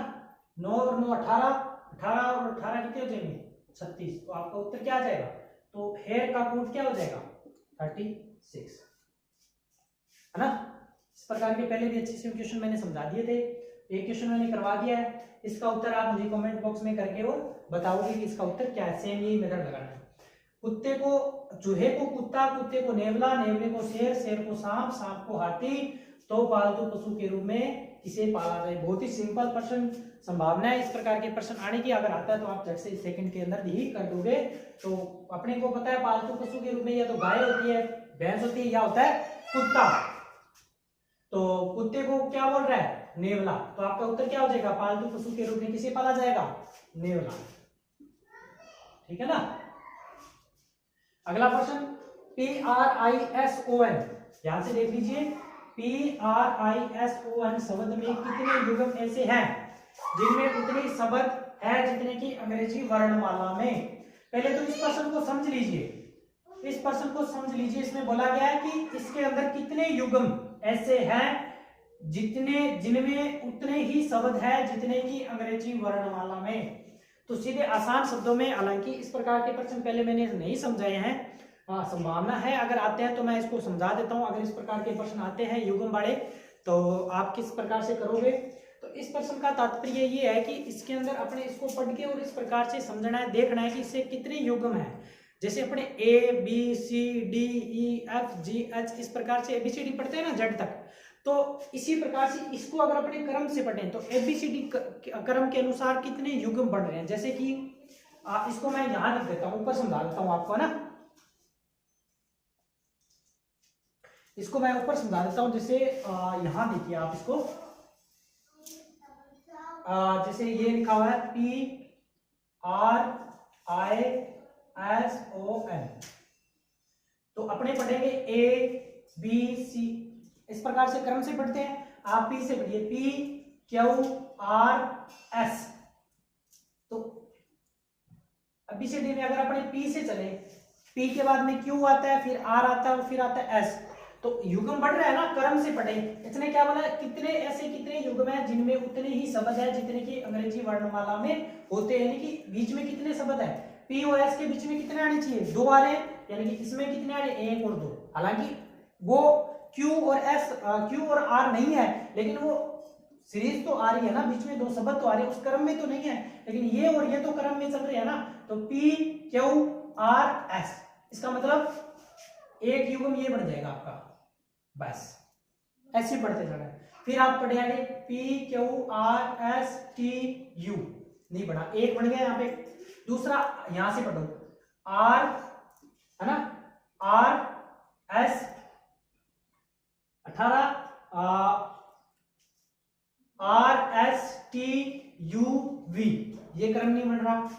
9 और 9 18, 18 और 18 कितने हो जाएंगे, 36। तो आपका उत्तर क्या आ जाएगा, तो हेयर का कूट क्या हो जाएगा, 36, है ना। इस प्रकार के पहले भी अच्छे से क्वेश्चन मैंने समझा दिए थे, एक क्वेश्चन मैंने करवा दिया है, इसका उत्तर आप मुझे कमेंट बॉक्स में करके और बताओगे कि इसका उत्तर क्या है। सेम यही मेथड लगाना है। कुत्ते को, चूहे को कुत्ता, कुत्ते को नेवला, नेवले को शेर, शेर को सांप, सांप को हाथी, तो पालतू पशु के रूप में किसे पाला जाए। बहुत ही सिंपल प्रश्न, संभावना है इस प्रकार के प्रश्न आने की। अगर आता है तो आप झट से सेकंड के अंदर ही कर दोगे। तो अपने को पता है पालतू पशु के रूप में या तो गाय होती है, भैंस होती है, या होता है कुत्ता। तो कुत्ते को क्या बोल रहा है, नेवला। तो आपका उत्तर क्या हो जाएगा, पालतू पशु के रूप में किसे पाला जाएगा, नेवला। ठीक है ना। अगला प्रश्न, PRISON, ध्यान से देख लीजिए। PRISON शब्द में कितने युग्म ऐसे हैं जिनमें उतने शब्द है जितने की अंग्रेजी वर्णमाला में। पहले तो इस प्रश्न को समझ लीजिए, इस प्रश्न को समझ लीजिए। इसमें बोला गया है कि इसके अंदर कितने युग्म ऐसे हैं जिनमें उतने ही शब्द है जितने की अंग्रेजी वर्णमाला में। तो सीधे आसान शब्दों में, हालांकि इस प्रकार के प्रश्न पहले मैंने नहीं समझाए हैं, संभावना है अगर आते हैं तो मैं इसको समझा देता हूं। अगर इस प्रकार के प्रश्न आते हैं युग्म वाले तो आप किस प्रकार से करोगे। तो इस प्रश्न का तात्पर्य ये है कि इसके अंदर अपने इसको पढ़ के और इस प्रकार से समझना है, देखना है कि इससे कितने युग्म है। जैसे अपने ABCDEFGH इस प्रकार से ABCD पढ़ते हैं ना Z तक, तो इसी प्रकार से इसको अगर अपने क्रम से पढ़ें तो ABCD क्रम के अनुसार कितने युग्म बढ़ रहे हैं। जैसे कि इसको मैं यहां लिख देता हूं, ऊपर समझा देता हूं आपको ना, इसको मैं ऊपर समझा देता हूं। जैसे यहां देखिए आप इसको, जैसे ये लिखा हुआ है PRISON, तो अपने पढ़ेंगे ABC, इस प्रकार से क्रम से पढ़ते हैं। आप P से पढ़िए, PQRS। तो ABCD में अगर अपने P से चले, P के बाद में Q आता है, फिर R आता है और फिर आता है S। तो युग्म बढ़ रहा है ना, क्रम से पढ़े। इसने क्या बोला, कितने ऐसे कितने युग्म है जिनमें उतने ही शब्द है जितने की अंग्रेजी वर्णमाला में होते हैं, यानी कि बीच में कितने शब्द है। P और S के बीच में कितने आने चाहिए, 2 आ रहे हैं, यानी कि इसमें कितने आ रहे हैं, 1 और 2। हालांकि वो Q और R नहीं है, लेकिन वो सीरीज तो आ रही है ना, बीच में 2 शब्द तो आ रहे हैं, उस क्रम में तो नहीं है, लेकिन ये और ये तो क्रम में चल रहे हैं ना। तो PQRS, इसका मतलब एक युग्म ये बन जाएगा आपका, बस ऐसे पढ़ते जाना है। फिर आप पढ़े आगे PQRSTU, नहीं बना, एक बन गया यहाँ पे। दूसरा यहां से पढ़ो, R है ना, RS 18, RSTUV, ये क्रम नहीं बन रहा,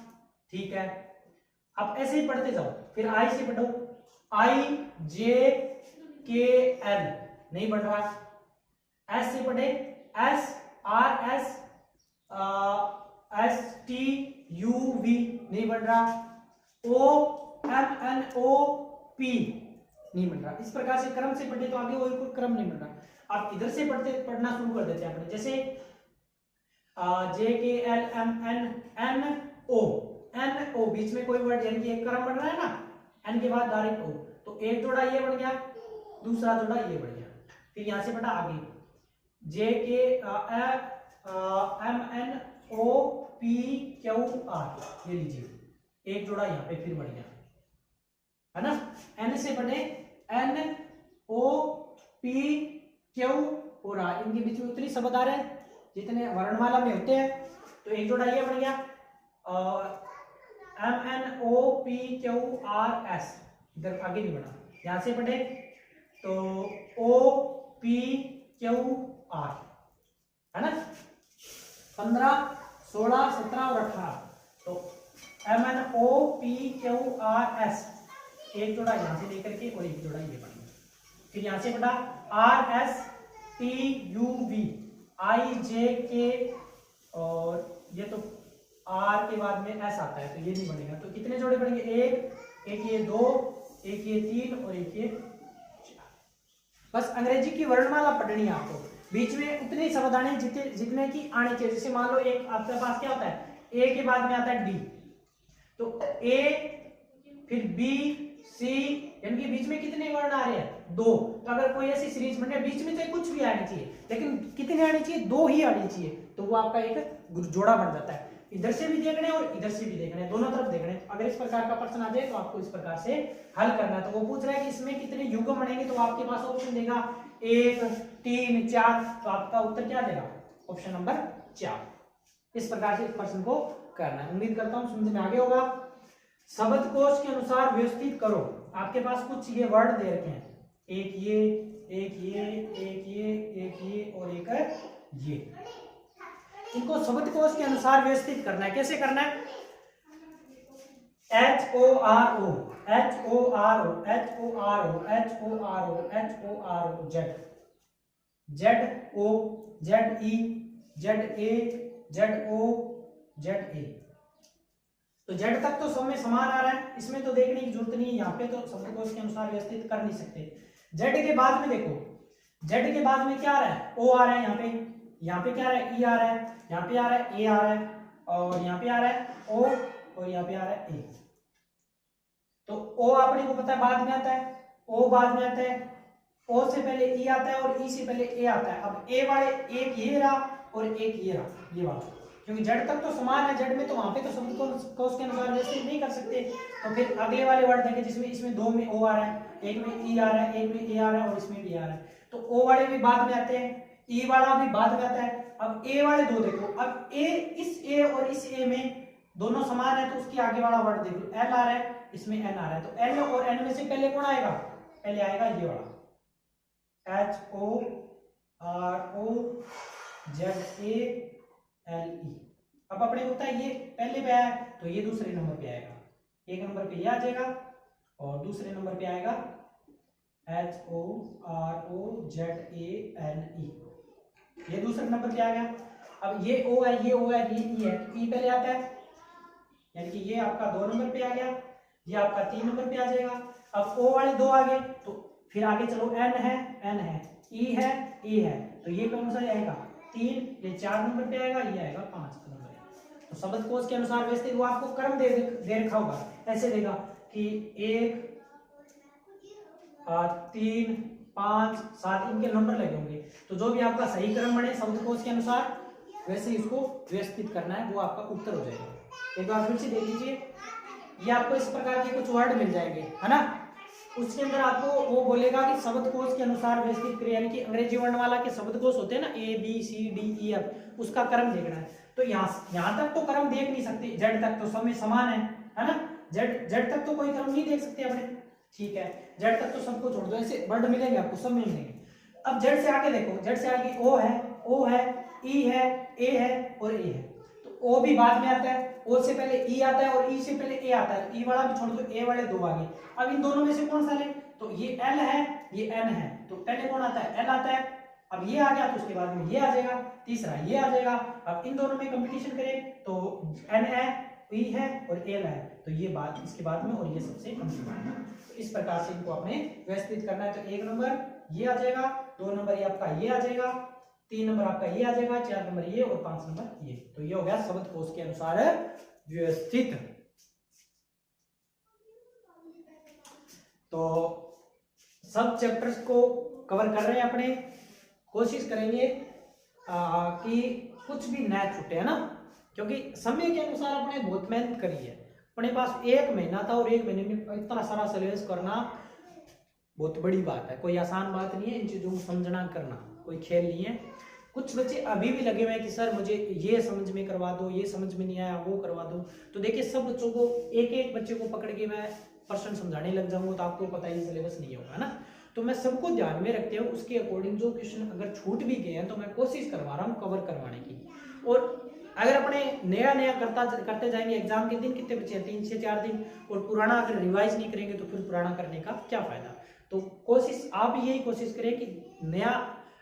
ठीक है। अब ऐसे ही पढ़ते जाओ। फिर I से पढ़ो, IJK के एल नहीं बढ़ रहा, एस से पढ़े S R S S T U V नहीं बढ़ रहा, O M N O P नहीं बढ़ रहा। इस प्रकार से क्रम से पढ़े तो आगे कोई क्रम नहीं बढ़ रहा। आप इधर से पढ़ना शुरू कर देते हैं अपने, जैसे J K L M N N O बीच में कोई वर्ड यानी कि एक क्रम बढ़ रहा है ना, एन के बाद डायरेक्ट ओ, तो एक जोड़ा ये बढ़ गया, दूसरा जोड़ा ये बढ़ गया। फिर यहां से पढ़ा आगे J K M N O P Q R, ये लीजिए एक जोड़ा यहाँ पे फिर बढ़ गया है ना। एन से पढ़े एन ओ पी क्यू और आर, इनके बीच में उतनी शब्द आ रहे हैं जितने वर्णमाला में होते हैं, तो एक जोड़ा ये बढ़ गया M N O P Q R S, इधर आगे नहीं बढ़ा। यहां से पढ़े तो ओ पी क्यू आर है ना, 15 16 17 और 18, तो M N O P Q R S, एक जोड़ा यहां से लेकर के और एक जोड़ा ये बढ़ा। फिर यहां से पढ़ा R S T U V I J K, और ये तो आर के बाद में एस आता है तो ये नहीं बनेगा, तो कितने जोड़े बनेंगे, एक ये दो, एक ये तीन और एक ये चार। बस अंग्रेजी की वर्णमाला पढ़नी है आपको, बीच में उतने शब्द आने जितने की आने चाहिए। जैसे मान लो एक आपके पास क्या होता है, ए के बाद में आता है डी, तो ए फिर बी सी, यानी कि बीच में कितने वर्ण आ रहे हैं, दो। तो अगर कोई ऐसी सीरीज बन रही है बीच में तो कुछ भी आनी चाहिए, लेकिन कितने आने चाहिए, दो ही आने चाहिए, तो वो आपका एक जोड़ा बन जाता है। इधर से भी देखने और इधर से भी देखने, दोनों तरफ देखने। अगर इस प्रकार का प्रश्न आ जाए तो आपको इस प्रकार से हल करना है। तो वो पूछ रहा है कि इसमें कितने युग्म बनेंगे, तो आपके पास ऑप्शन देगा 1 3 4, तो आपका उत्तर क्या देगा, ऑप्शन नंबर 4। इस प्रकार से इस प्रश्न को करना है। उम्मीद करता हूं समझ में आ गया होगा। शब्दकोश के अनुसार व्यवस्थित करो। आपके पास कुछ ये वर्ड दे रखे हैं, एक ये एक ये एक ये एक ये और एक ये, इनको शब्दकोश के अनुसार व्यवस्थित करना है। कैसे करना है, H O R O H O R O H O R O H O R O H O R O Z, Z O Z E Z A Z O Z A, तो Z तक तो सब में समान आ रहा है, इसमें तो देखने की जरूरत नहीं है। यहाँ पे तो शब्दकोश के अनुसार व्यवस्थित कर नहीं सकते। जेड के बाद में देखो, जेड के बाद में क्या आ रहा है, ओ आ रहा है, यहाँ पे क्या आ रहा है, ई आ रहा है, यहाँ पे आ रहा है, ए आ रहा है, और यहाँ पे आ रहा है ओ, और यहाँ पे आ रहा है ए। तो ओ अपने को पता है बाद में आता है, ओ बाद में आता है, ओ से पहले ई आता है और ई से पहले ए आता है। अब ए वाले एक ये रहा और एक ये रहा, ये वाला, क्योंकि जेड तक तो समान है, जेड में तो वहां पे तो शब्दकोश के अनुसार व्यवस्थित नहीं कर सकते। तो फिर अगले वाले वर्ड देखें जिसमें इसमें दो में ओ आ रहा है, एक में ई आ रहा है, एक में ए आ रहा है और इसमें भी आ रहा है, तो ओ वाले भी बाद में आते हैं, ई वाला भी बाद में आता है। अब ए वाले दो देखो, अब ए, इस ए और इस ए में दोनों समान है, तो उसके आगे वाला वर्ड देखो, एल आ रहा है, इसमें एन आ रहा है, तो एल और एन में से पहले कौन आएगा, पहले आएगा ये वाला, H O R O Z A L E. अब अपने होता है ये पहले पे आया तो ये दूसरे नंबर पे आएगा, एक नंबर पे ये आ जाएगा और दूसरे नंबर पे आएगा H O R O Z A L E, ये दूसरे नंबर पे आ गया। अब ये ओ है, ये ओ है, ये ई है, तो ई पहले आता है, यानी कि ये आपका 2 नंबर पे आ गया, ये आपका 3 नंबर पे आ जाएगा। अब ओ वाले दो आ गए, तो फिर आगे चलो, एन है, ई है, ए है, तो ये कौन सा आएगा 3, ये 4 नंबर पे आएगा, ये आएगा 5 नंबर। तो शब्दकोश के अनुसार व्यवस्थित वो आपको क्रम दे रखा होगा, ऐसे देगा कि 1 3 5 7 इनके नंबर लगे होंगे, तो जो भी आपका सही क्रम बने शब्दकोश के अनुसार वैसे ही इसको व्यवस्थित करना है, वो आपका उत्तर हो जाएगा। एक बार फिर से देख लीजिए, ये आपको इस प्रकार के कुछ वर्ड मिल जाएंगे, है ना, उसके अंदर आपको वो बोलेगा कि शब्दकोश के अनुसार व्यवस्थित करें, यानी कि अंग्रेजी वर्णमाला के शब्दकोश होते हैं ना, A B C D E F, उसका क्रम देखना है। तो यहाँ तक तो क्रम देख नहीं सकते, जेड तक तो सब में समान है ना, जेड तक तो कोई क्रम नहीं देख सकते अपने, ठीक है, जेड तक तो सबको छोड़ दो, ऐसे वर्ड मिलेंगे आपको, सब में मिलेंगे। अब जेड से आगे देखो, जेड से आगे ओ है, ई है, ए है और ए है, तो ओ भी बाद में आता है, ओ से पहले ई आता है और ई से पहले ए आता है, तो ई वाला भी छोड़ दो, ए वाले दो आ गए। अब इन दोनों में से कौन सा ले, तो ये L है, ये N है, तो पहले कौन आता है? L आता है। अब ये आ गया तो उसके बाद में ये आ जाएगा, तीसरा ये आ जाएगा। अब इन दोनों में कंपटीशन करें तो N है, E है और L है, तो ये बात इसके बाद में और ये सबसे कम है। तो इस प्रकार से इनको आपने व्यवस्थित करना है। तो 1 नंबर ये आ जाएगा, 2 नंबर ये आपका ये आ जाएगा, 3 नंबर आपका ये आ जाएगा, 4 नंबर ये और 5 नंबर ये। तो ये हो गया शब्दकोश के अनुसार व्यवस्थित। तो सब चैप्टर्स को कवर कर रहे हैं अपने, कोशिश करेंगे कि कुछ भी ना छूटे, है ना, क्योंकि समय के अनुसार अपने बहुत मेहनत करी है। अपने पास 1 महीना था और 1 महीने में इतना सारा सिलेबस करना बहुत बड़ी बात है, कोई आसान बात नहीं है। इन चीजों को समझना करना कोई खेल नहीं है। कुछ बच्चे अभी भी लगे हुए हैं कि सर मुझे ये समझ में करवा दो, ये समझ में नहीं आया वो करवा दो। तो देखिए सब बच्चों को एक एक बच्चे को पकड़ के मैं पर्सन समझाने लग जाऊंगा तो आपको पता ही सिलेबस नहीं होगा, है ना। तो मैं सबको ध्यान में रखते हुए उसके अकॉर्डिंग जो क्वेश्चन अगर छूट भी गए हैं तो मैं कोशिश करवा रहा हूँ कवर करवाने की। और अगर अपने नया नया करते जाएंगे, एग्जाम के दिन कितने बचे हैं? 3 से 4 दिन, और पुराना अगर रिवाइज नहीं करेंगे तो फिर पुराना करने का क्या फायदा। तो कोशिश आप यही कोशिश करें कि नया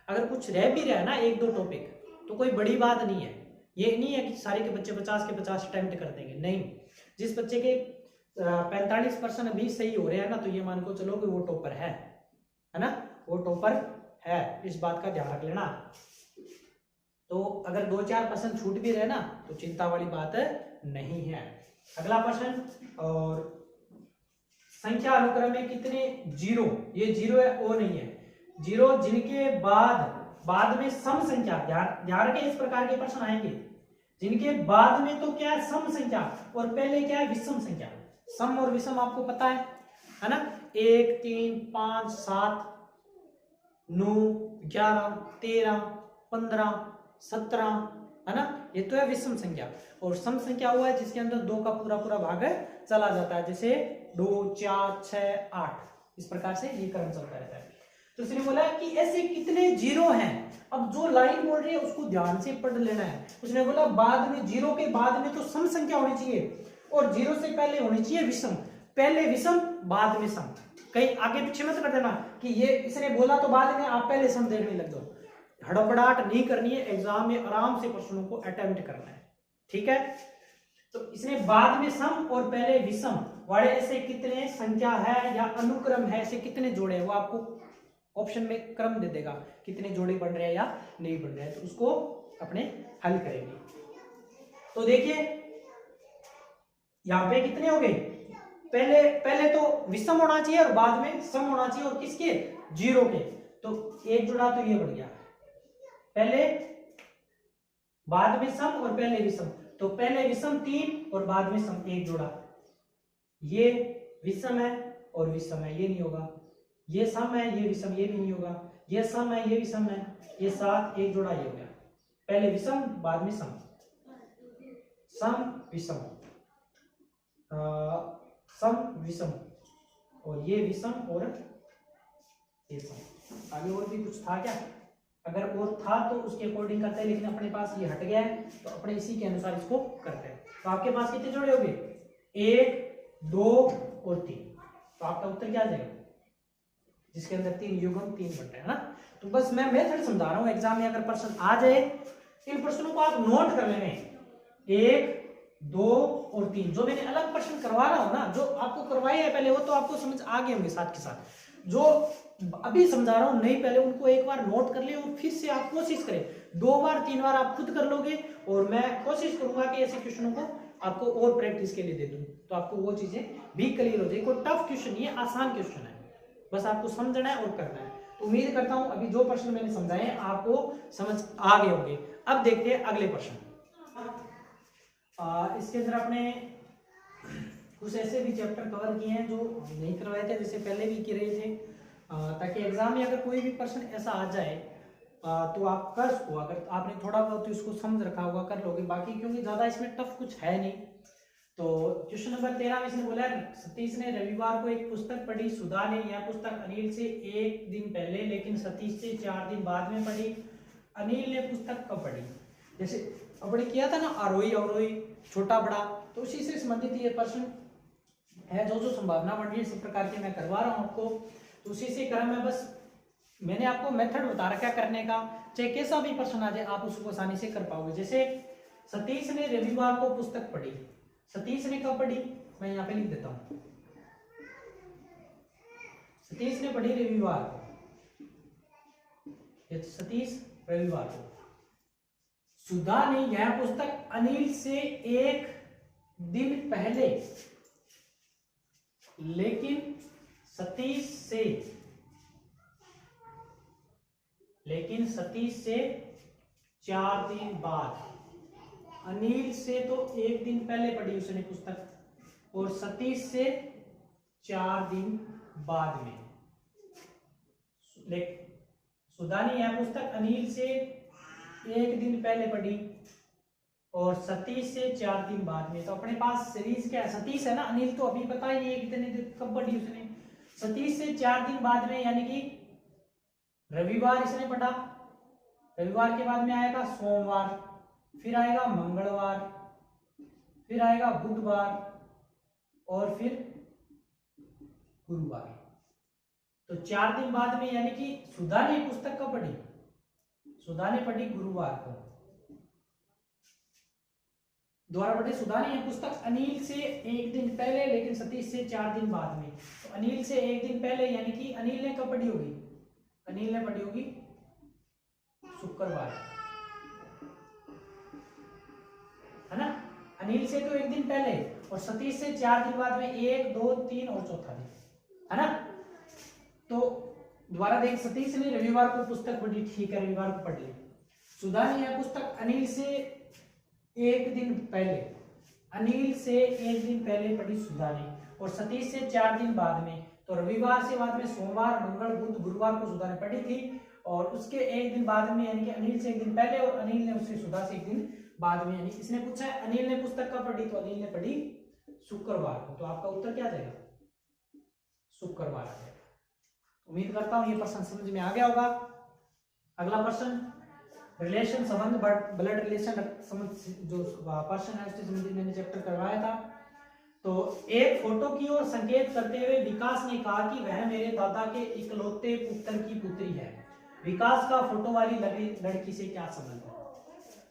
अगर कुछ रह भी रहा है ना 1-2 टॉपिक तो कोई बड़ी बात नहीं है। ये नहीं है कि सारे के बच्चे 50 के 50 अटेम्प्ट कर देंगे, नहीं। जिस बच्चे के 45% अभी सही हो रहे हैं ना, तो ये मान को चलो कि वो टॉपर है ना, वो टॉपर है, इस बात का ध्यान रख लेना। तो अगर 2-4% छूट भी रहे ना तो चिंता वाली बात नहीं है। अगला प्रश्न, और संख्या अनुक्रम में कितने जीरो? ये जीरो है, ओ नहीं है, जीरो जिनके बाद में सम संख्या, ध्यान रखें इस प्रकार के प्रश्न आएंगे जिनके बाद में तो क्या है सम संख्या और पहले क्या है विषम संख्या। सम और विषम आपको पता है ना, 1 3 5 7 9 11 13 15 17, है ना, ये तो है विषम संख्या। और सम संख्या हुआ है जिसके अंदर 2 का पूरा पूरा भाग चला जाता है, जैसे 2 4 6 8, इस प्रकार से ये क्रम चलता रहता है। तो इसने बोला कि ऐसे कितने जीरो हैं। अब जो लाइन बोल रही है उसको ध्यान से पढ़ लेना है। उसने बोला बाद में, जीरो के बाद में तो सम संख्या होनी चाहिए और जीरो से पहले होनी चाहिए विषम, पहले विषम बाद में सम। कहीं आगे पीछे मत कर देना कि ये इसने बोला तो बाद में आप पहले सम देखने लग जाओ। हड़बड़ाहट नहीं करनी है, एग्जाम में आराम से प्रश्नों को अटेम्प्ट करना है, ठीक है। तो इसने बाद में सम और पहले विषम वाले ऐसे कितने संख्या है या अनुक्रम है, ऐसे कितने जोड़े हैं, वो आपको ऑप्शन में क्रम दे देगा, कितने जोड़े बन रहे हैं या नहीं बन रहे हैं, तो उसको अपने हल करेंगे। तो देखिए यहां पे कितने हो गए, पहले तो विषम होना चाहिए और बाद में सम होना चाहिए, और किसके? जीरो के। तो एक जुड़ा तो ये बढ़ गया, पहले बाद में सम और पहले विषम, तो पहले विषम 3 और बाद में सम 1 जोड़ा, ये विषम है और विषम है, ये नहीं होगा, ये सम है ये विषम, ये भी नहीं होगा, ये सम है ये विषम है, ये 7 1 जोड़ा, ये हो गया, पहले विषम बाद में सम, सम विषम, सम विषम, और ये विषम और ये सम। आगे और भी कुछ था क्या? अगर और था तो उसके अकॉर्डिंग करते हैं, लेकिन अपने पास ये हट गया है तो अपने इसी के अनुसार इसको करते हैं। तो आपके पास कितने जोड़े हो गए? 1 2 और 3, तो आपका उत्तर क्या आ जाएगा? जिसके अंदर 3 युग्म 3 बन रहे हैं ना। तो बस मैं मेथड समझा रहा हूं, एग्जाम में अगर प्रश्न आ जाए इन प्रश्नों को आप नोट कर लेने, 1 2 और 3, जो मैंने अलग प्रश्न करवा रहा हूं ना, जो आपको करवाए है पहले वो तो आपको समझ आ गए होंगे साथ के साथ, जो अभी समझा रहा हूं नहीं पहले उनको एक बार नोट कर ले और फिर से आप कोशिश करें, 2 बार 3 बार आप खुद कर लोगे और मैं कोशिश करूंगा कि ऐसे क्वेश्चनों को आपको और प्रैक्टिस के लिए दे दूं, तो आपको वो चीजें भी क्लियर हो जाए। कोई टफ क्वेश्चन नहीं है, आसान क्वेश्चन है, बस आपको समझना है और करना है। तो उम्मीद करता हूं अभी जो प्रश्न मैंने समझाए आपको समझ आ गए होंगे। अब देखते हैं अगले प्रश्न। इसके अंदर आपने कुछ ऐसे भी चैप्टर कवर किए हैं जो नहीं करवाए थे, जैसे पहले भी कर रहे थे, ताकि एग्जाम में अगर कोई भी प्रश्न ऐसा आ जाए तो आप कर सको, अगर आपने थोड़ा बहुत इसको समझ रखा होगा कर लोगे, बाकी क्योंकि ज्यादा इसमें टफ कुछ है नहीं। तो क्वेश्चन नंबर 13 में इसने बोला सतीश ने रविवार को एक पुस्तक पढ़ी, सुधा ने यह पुस्तक अनिल से 1 दिन पहले लेकिन सतीश से 4 दिन बाद में पढ़ी। अनिल ने पुस्तक कब पढ़ी? जैसे अपने किया था ना आरोही अवरोही, छोटा बड़ा, तो उसी से संबंधित ये प्रश्न है। जो जो संभावना बन रही है इस प्रकार के मैं करवा रहा हूँ आपको। उसी से क्रम में बस मैंने आपको मेथड बता रखा है करने का, चाहे कैसा भी प्रश्न आ जाए आप उसको आसानी से कर पाओगे। जैसे सतीश ने रविवार को पुस्तक पढ़ी, सतीश ने कब पढ़ी, मैं यहाँ पे लिख देता हूं, सतीश ने पढ़ी रविवार को, सतीश रविवार को। सुधा ने यह पुस्तक अनिल से एक दिन पहले, लेकिन सतीश से 4 दिन बाद, अनिल से तो एक दिन पहले पढ़ी उसने पुस्तक, और सतीश से 4 दिन बाद में। सुधा ने यह पुस्तक अनिल से एक दिन पहले पढ़ी और सतीश से 4 दिन बाद में। तो अपने पास सीरीज क्या है, सतीश है ना, अनिल तो अभी पता ही नहीं कितने दिन कब पढ़ी उसने, सतीश से 4 दिन बाद में, यानी कि रविवार इसने पढ़ा, रविवार के बाद में आएगा सोमवार, फिर आएगा मंगलवार, फिर आएगा बुधवार और फिर गुरुवार। तो 4 दिन बाद में, यानी कि सुधा ने पुस्तक कब पढ़ी, सुधा ने पढ़ी गुरुवार को। द्वारा पढ़ी सुधा ने यह पुस्तक अनिल से एक दिन पहले, लेकिन सतीश से 4 दिन बाद में। तो अनिल से एक दिन पहले, यानी कि अनिल ने कब पढ़ी होगी, अनिल ने पढ़ी होगी शुक्रवार, है ना। अनिल से तो एक दिन पहले और सतीश से 4 दिन बाद में, 1, 2, 3 और चौथा दिन, है ना। तो दोबारा देख, सतीश ने रविवार को पुस्तक पढ़ी, ठीक है, रविवार को पढ़ ली। सुधा ने यह पुस्तक अनिल से एक दिन पहले, अनिल से एक दिन पहले पढ़ी सुधा ने, और सतीश से 4 दिन बाद में। तो रविवार से बाद में सोमवार, मंगल, बुध, गुरुवार को सुधा ने पढ़ी थी, और उसके एक दिन बाद में, यानी कि अनिल से एक दिन पहले और अनिल ने उससे सुधा से एक दिन बाद में। यानी इसने पूछा है अनिल ने पुस्तक कब पढ़ी, तो अनिल ने पढ़ी शुक्रवार को। तो आपका उत्तर क्या जाएगा, शुक्रवार आ जाएगा। उम्मीद करता हूं ये प्रश्न समझ में आ गया होगा। अगला प्रश्न, रिलेशन, संबंध, ब्लड रिलेशन, जो प्रश्न है उससे संबंधित मैंने चैप्टर करवाया था। तो एक फोटो की ओर संकेत करते हुए विकास ने कहा कि वह मेरे दादा के इकलौते पुत्र की पुत्री है। विकास का फोटो वाली लड़की से क्या संबंध है।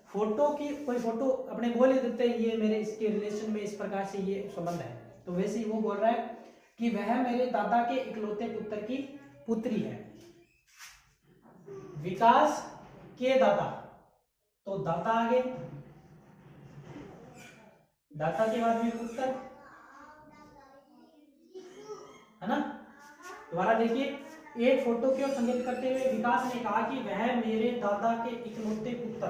फोटो की कोई फोटो अपने बोल ही देते हैं, ये मेरे इसके रिलेशन में इस प्रकार से ये संबंध है। तो वैसे ही वो बोल रहा है कि वह मेरे दादा के इकलौते पुत्र की पुत्री है। विकास के दादा, तो दाता आगे, दाता के बाद में पुत्र, है ना। दोबारा देखिए, एक फोटो की ओर संकेत करते हुए विकास ने कहा कि वह मेरे दादा के इकलौते पुत्र,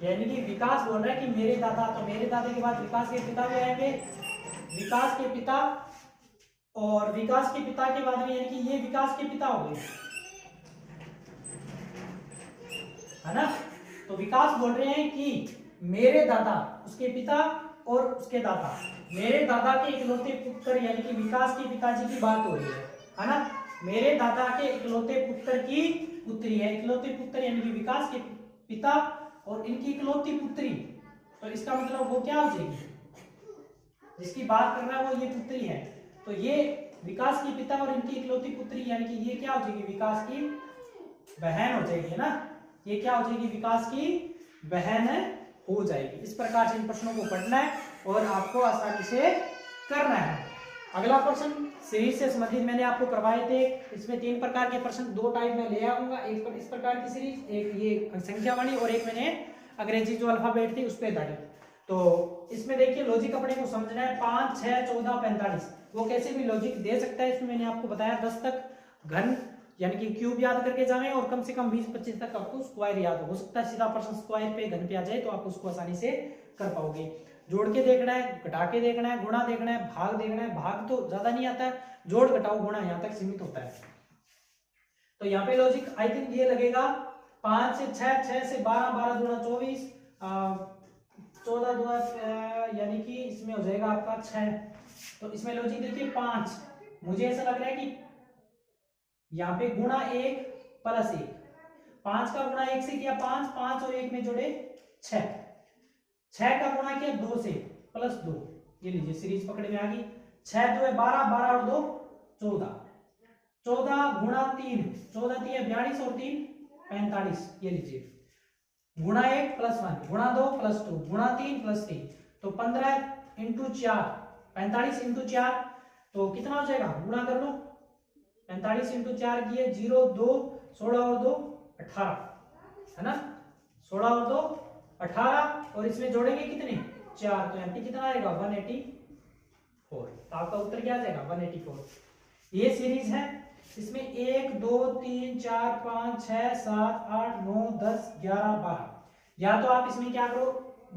यानी कि विकास बोल रहा है कि मेरे दादा, तो मेरे दादा के बाद विकास के पिता भी आएंगे, विकास के पिता, और विकास के पिता के बाद में, यानी कि ये विकास के पिता हो गए, है ना। तो विकास बोल रहे हैं कि मेरे दादा, उसके पिता और उसके दादा, मेरे दादा के इकलौते पुत्र, यानी कि विकास के पिताजी की बात हो रही है ना। मेरे दादा के इकलौते पुत्र की पुत्री है, इकलौते पुत्र यानी कि विकास के पिता और इनकी इकलौती पुत्री। तो इसका मतलब वो क्या हो जाएगी, जिसकी बात कर रहा है वो ये पुत्री है। तो ये विकास के पिता और इनकी इकलौती पुत्री, यानी कि ये क्या हो जाएगी, विकास की बहन हो जाएगी ना। ये क्या हो जाएगी, विकास की बहन हो जाएगी। इस प्रकार से इन प्रश्नों को पढ़ना है और आपको आसानी से करना है। अगला प्रश्न सीरीज से संबंधित मैंने आपको करवाए थे। इसमें 3 प्रकार के प्रश्न, 2 टाइप में ले आऊंगा, एक पर इस प्रकार की सीरीज, एक ये संख्यावाणी और एक मैंने अंग्रेजी जो अल्फाबेट थी उस पर दाढ़ी। तो इसमें देखिए लॉजिक अपने को समझना है, 5, 6, 14, 45 वो कैसे भी लॉजिक दे सकता है। इसमें मैंने आपको बताया 10 तक घन यानी कि क्यूब याद करके जाएं और कम से कम 20-25 तक आपको स्क्वायर याद हो सकता है। सीधा प्रश्न स्क्वायर पे घन पे आ जाए तो आप उसको आसानी से कर पाओगे। जोड़ के देखना है, घटा के देखना है, गुणा देखना है, भाग देखना है। भाग तो ज्यादा नहीं आता है, जोड़ घटाओ गुणा यहाँ तक सीमित होता है। तो यहाँ पे लॉजिक आई थिंक ये लगेगा 5 से 6, 6 से 12, 12 दूना 24, 14 दूना यानी कि इसमें हो जाएगा आपका 6। तो इसमें लॉजिक देखिए 5, मुझे ऐसा लग रहा है कि यहाँ पे गुणा 1 प्लस 1, 5 का गुणा 1 से किया 5, 5 और 1 में जोड़े 6, 6 का गुणा किया 2 से प्लस 2। ये लीजिए सीरीज पकड़ में आ गई, 6 2 है 12, 12 और 2 14, 14 गुणा 3, 14 3 42 और 3 45, ये लीजिए, गुणा 1 प्लस 1, गुणा 2 प्लस 2, गुणा 3 प्लस 3, तो 15 इंटू 4, 45 इंटू 4, तो कितना हो जाएगा, गुणा कर लो, 45 इंटू 4 किए 0 2 16 और 2 18, है ना, 16 और 2 18, और इसमें जोड़ेंगे कितने 4, तो यहाँ पे कितना आएगा 184, तो आपका उत्तर क्या आ जाएगा 184। ये सीरीज है, इसमें 1 2 3 4 5 6 7 8 9 10 11 12, या तो आप इसमें क्या करो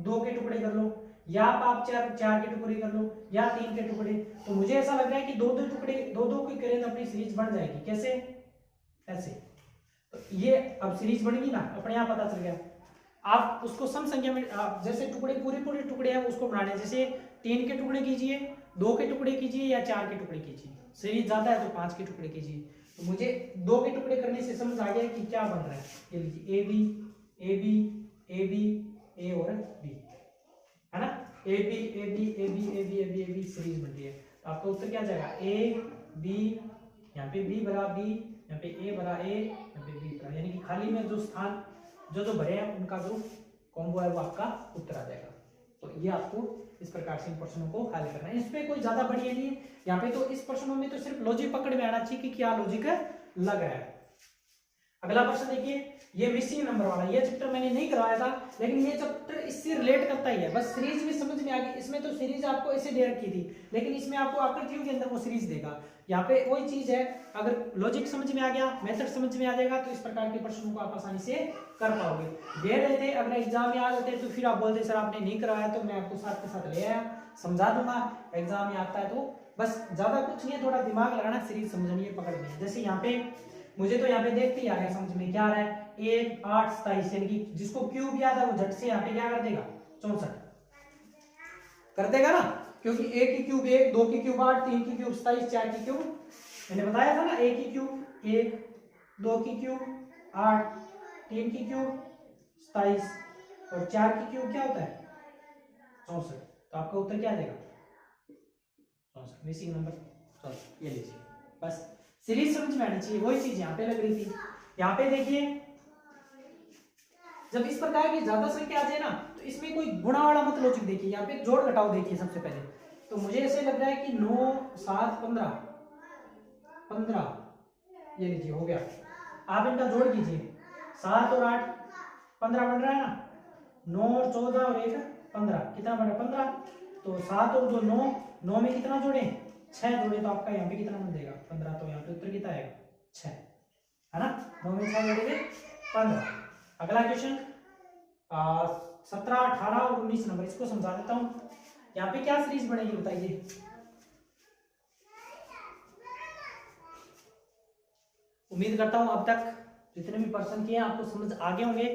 2 के टुकड़े कर लो, या आप 4 के टुकड़े कर लो, या 3 के टुकड़े, तो मुझे ऐसा लग रहा है कि 2 टुकड़े 2 के करें तो अपनी सीरीज बन जाएगी, कैसे, ऐसे, तो ये अब सीरीज बनेगी ना, अपने आप पता चल गया। आप उसको सम संख्या में जैसे टुकड़े पूरे टुकड़े हैं उसको बनाने, जैसे 3 के टुकड़े कीजिए, 2 के टुकड़े कीजिए, या 4 के टुकड़े कीजिए, सीरीज ज्यादा है तो 5 के टुकड़े कीजिए, तो मुझे 2 के टुकड़े करने से समझ आ गया कि क्या बन रहा है, ये लीजिए A B A B A B A और बी, है ना, A B A B A B A B A B A B series बन रही है, तो आपका उत्तर क्या जाएगा ए बी, यहाँ पे बी बरा बी, यहाँ पे ए बरा ए, यहाँ पे बी बरा, यानी कि खाली में जो स्थान जो भरे हैं उनका जो कॉम्बो है वो आपका उत्तर आ जाएगा। तो ये आपको इस प्रकार से इन प्रश्नों को हल करना है, इसमें कोई ज्यादा बढ़िया नहीं है, यहाँ पे तो इस प्रश्नों में तो सिर्फ लॉजिक पकड़ में आना चाहिए कि क्या लॉजिक लग रहा है। अगला प्रश्न देखिए, ये मिसिंग नंबर वाला, ये चैप्टर मैंने नहीं करवाया था, लेकिन ये चैप्टर इससे रिलेट करता ही है, बस सीरीज भी समझ में आ गई, इसमें तो सीरीज आपको ऐसे दे रखी थी, लेकिन इसमें आपको आकृतियों के अंदर वो सीरीज देगा, यहाँ पे वही चीज है, अगर लॉजिक समझ में आ गया, मेथड समझ में आ जाएगा, तो इस प्रकार के प्रश्नों को आप आसानी से कर पाओगे। दे रहे थे, अगर एग्जाम में आ जाते तो फिर आप बोलते सर आपने नहीं करवाया, तो मैं आपको साथ के साथ ले आया, समझा दूंगा, एग्जाम में आता है तो बस ज्यादा कुछ नहीं है, थोड़ा दिमाग लगाना, सीरीज समझनी है, पकड़नी है। जैसे यहाँ पे मुझे तो यहाँ पे देखते ही आ गया समझ में, क्या आ रहा है 1 8 27, यानी कि जिसको क्यूब याद है वो झट से यहाँ पे क्या कर देगा 64 कर देगा ना, क्योंकि 1 की क्यूब 1, 2 की क्यूब 8, 3 की क्यूब 27, 4 की क्यूब, मैंने बताया था ना 1 की क्यूब 1, 2 की क्यूब 8, 3 की क्यूब 27 और 4 की क्यूब क्या होता है 64, तो आपका उत्तर क्या आ जाएगा 64, मिसिंग नंबर 64, ये लीजिए, बस सीरीज समझ में आनी चाहिए, वही चीज यहाँ पे लग रही थी। यहाँ पे देखिए जब इस प्रकार की ज्यादा संख्या आ जाए ना, तो इसमें कोई गुणा वाला मत लॉजिक देखिए, यहाँ पे जोड़ घटाओ देखिए सबसे पहले, तो मुझे ऐसे लग रहा है कि 9 7 15 15, ये लीजिए हो गया, आप इनका जोड़ कीजिए, 7 और 8 15 बन रहा है ना, 9 और 14 और 1 15, कितना बन रहा है 15, तो 7 और 2 9, 9 में कितना जोड़े 6 जोड़े, तो आपका यहाँ पे कितना बन जाएगा 15, तो यहाँ पे उत्तर कितना आएगा 6, है ना, 9 में 6 जोड़ेंगे 15। अगला क्वेश्चन 17 18 और 19 नंबर, इसको समझा देता हूँ, यहाँ पे क्या सीरीज बनेगी बताइए, उम्मीद करता हूँ अब तक जितने भी पर्सन किए आपको समझ आ गए होंगे।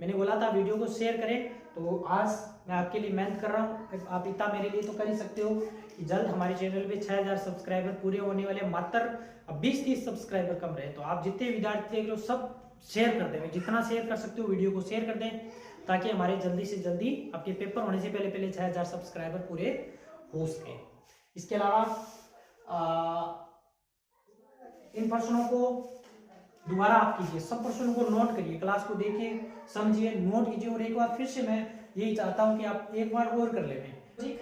मैंने बोला था वीडियो को शेयर करें, तो आज मैं आपके लिए मेहनत कर रहा हूँ, आप इतना मेरे लिए तो कर ही सकते हो कि जल्द हमारे चैनल पे 6000 सब्सक्राइबर पूरे होने वाले, मात्र अब 20-30 सब्सक्राइबर कम रहे, तो आप जितने विद्यार्थी देख रहे हो सब शेयर कर दें, जितना शेयर कर सकते हो वीडियो को शेयर कर दें, ताकि हमारे जल्दी से जल्दी आपके पेपर होने से पहले 6000 सब्सक्राइबर पूरे हो सके। इसके अलावा इन प्रश्नों को दोबारा आप कीजिए, सब प्रश्नों को नोट करिए, क्लास को देखिए, समझिए, नोट कीजिए, और एक बार फिर से मैं यही चाहता हूं कि आप एक बार और कर लें।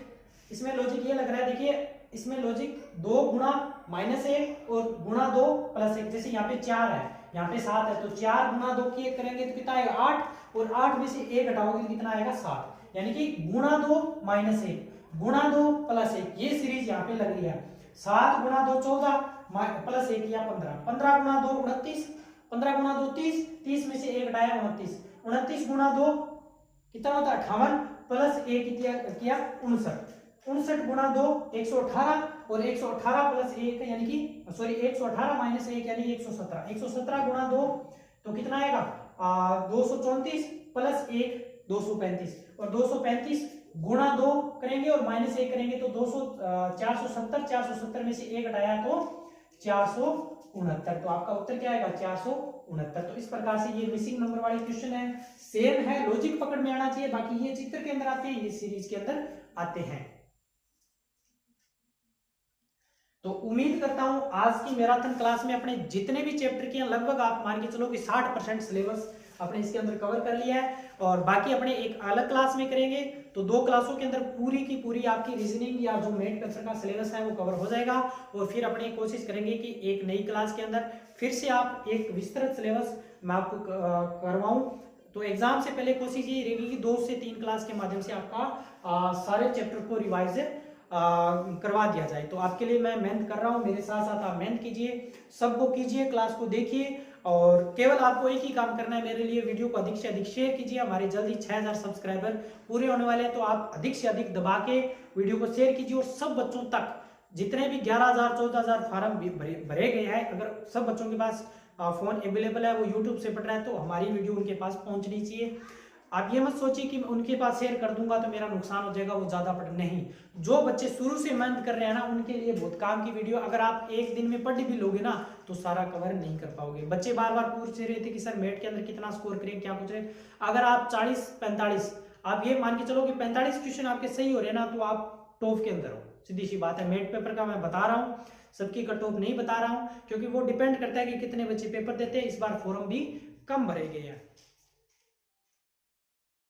इसमें लॉजिक ये लग रहा है, देखिए इसमें लॉजिक 2 गुणा -1 और गुणा 2 + 1, जैसे यहाँ पे 4 है, यहाँ पे 7 है, तो 4 गुणा 2 की 1 करेंगे तो कितना आएगा 8, और 8 में से 1 हटाओगे तो कितना आएगा 7, यानी कि गुणा 2 -1 गुणा 2 + 1, ये सीरीज यहाँ पे लग रही है। 7 गुणा 2 14 + 1 या 15, 15 गुणा 2 29, 15 गुणा 2 30, 30 में से 1 हटाया 29, 29 गुणा 2 कितना होता है 58, + 1 किया 59, 59 गुणा 2 118, और 118 + 1 यानी कि 118 - 1 यानी 117, 117 गुणा 2 तो कितना आएगा 234 + 1 235, और 235 गुणा 2 करेंगे और -1 करेंगे तो 470, 470 में से 1 हटाया तो 469, तो आपका उत्तर क्या आएगा 469। तो इस प्रकार से ये मिसिंग नंबर वाले क्वेश्चन है, सेम है, लॉजिक पकड़ में आना चाहिए, बाकी ये चित्र के अंदर आते हैं, ये सीरीज के अंदर आते हैं। तो उम्मीद करता हूं आज की मैराथन क्लास में अपने जितने भी चैप्टर किए लगभग आप मान के चलो कि 60% सिलेबस अपने इसके अंदर कवर कर लिया है, और बाकी अपने एक अलग क्लास में करेंगे तो 2 क्लासों के अंदर पूरी की पूरी आपकी रीजनिंग या जो मेट पेपर का सिलेबस है वो कवर हो जाएगा। और फिर अपने कोशिश करेंगे कि एक नई क्लास के अंदर फिर से आप एक विस्तृत सिलेबस मैं आपको करवाऊं। तो एग्जाम से पहले कोशिश ये रहेगी कि 2 से 3 क्लास के माध्यम से आपका सारे चैप्टर को रिवाइज करवा दिया जाए। तो आपके लिए मैं मेहनत कर रहा हूं, मेरे साथ साथ आप मेहनत कीजिए, सबको कीजिए, क्लास को देखिए, और केवल आपको एक ही काम करना है मेरे लिए, वीडियो को अधिक से अधिक शेयर कीजिए। हमारे जल्दी 6000 सब्सक्राइबर पूरे होने वाले हैं, तो आप अधिक से अधिक दबा के वीडियो को शेयर कीजिए और सब बच्चों तक, जितने भी 11000 14000 फार्म भरे गए हैं, अगर सब बच्चों के पास फोन अवेलेबल है, वो यूट्यूब से पढ़ रहे हैं, तो हमारी वीडियो उनके पास पहुंचनी चाहिए। आप ये मत सोचिए कि उनके पास शेयर कर दूंगा तो मेरा नुकसान हो जाएगा, वो ज्यादा पढ़ नहीं। जो बच्चे शुरू से मेहनत कर रहे हैं ना, उनके लिए बहुत काम की वीडियो। अगर आप एक दिन में पढ़ भी लोगे ना तो सारा कवर नहीं कर पाओगे। बच्चे बार बार पूछ रहे थे कि सर मेट के अंदर कितना स्कोर करें, क्या कुछ है। अगर आप 40-45 आप ये मान के चलो कि 45 क्वेश्चन आपके सही हो रहे ना, तो आप टॉप के अंदर हो। सीधी सी बात है। मेट पेपर का मैं बता रहा हूँ, सबकी कट ऑफ नहीं बता रहा हूँ, क्योंकि वो डिपेंड करता है कि कितने बच्चे पेपर देते हैं। इस बार फॉर्म भी कम भरे गए हैं।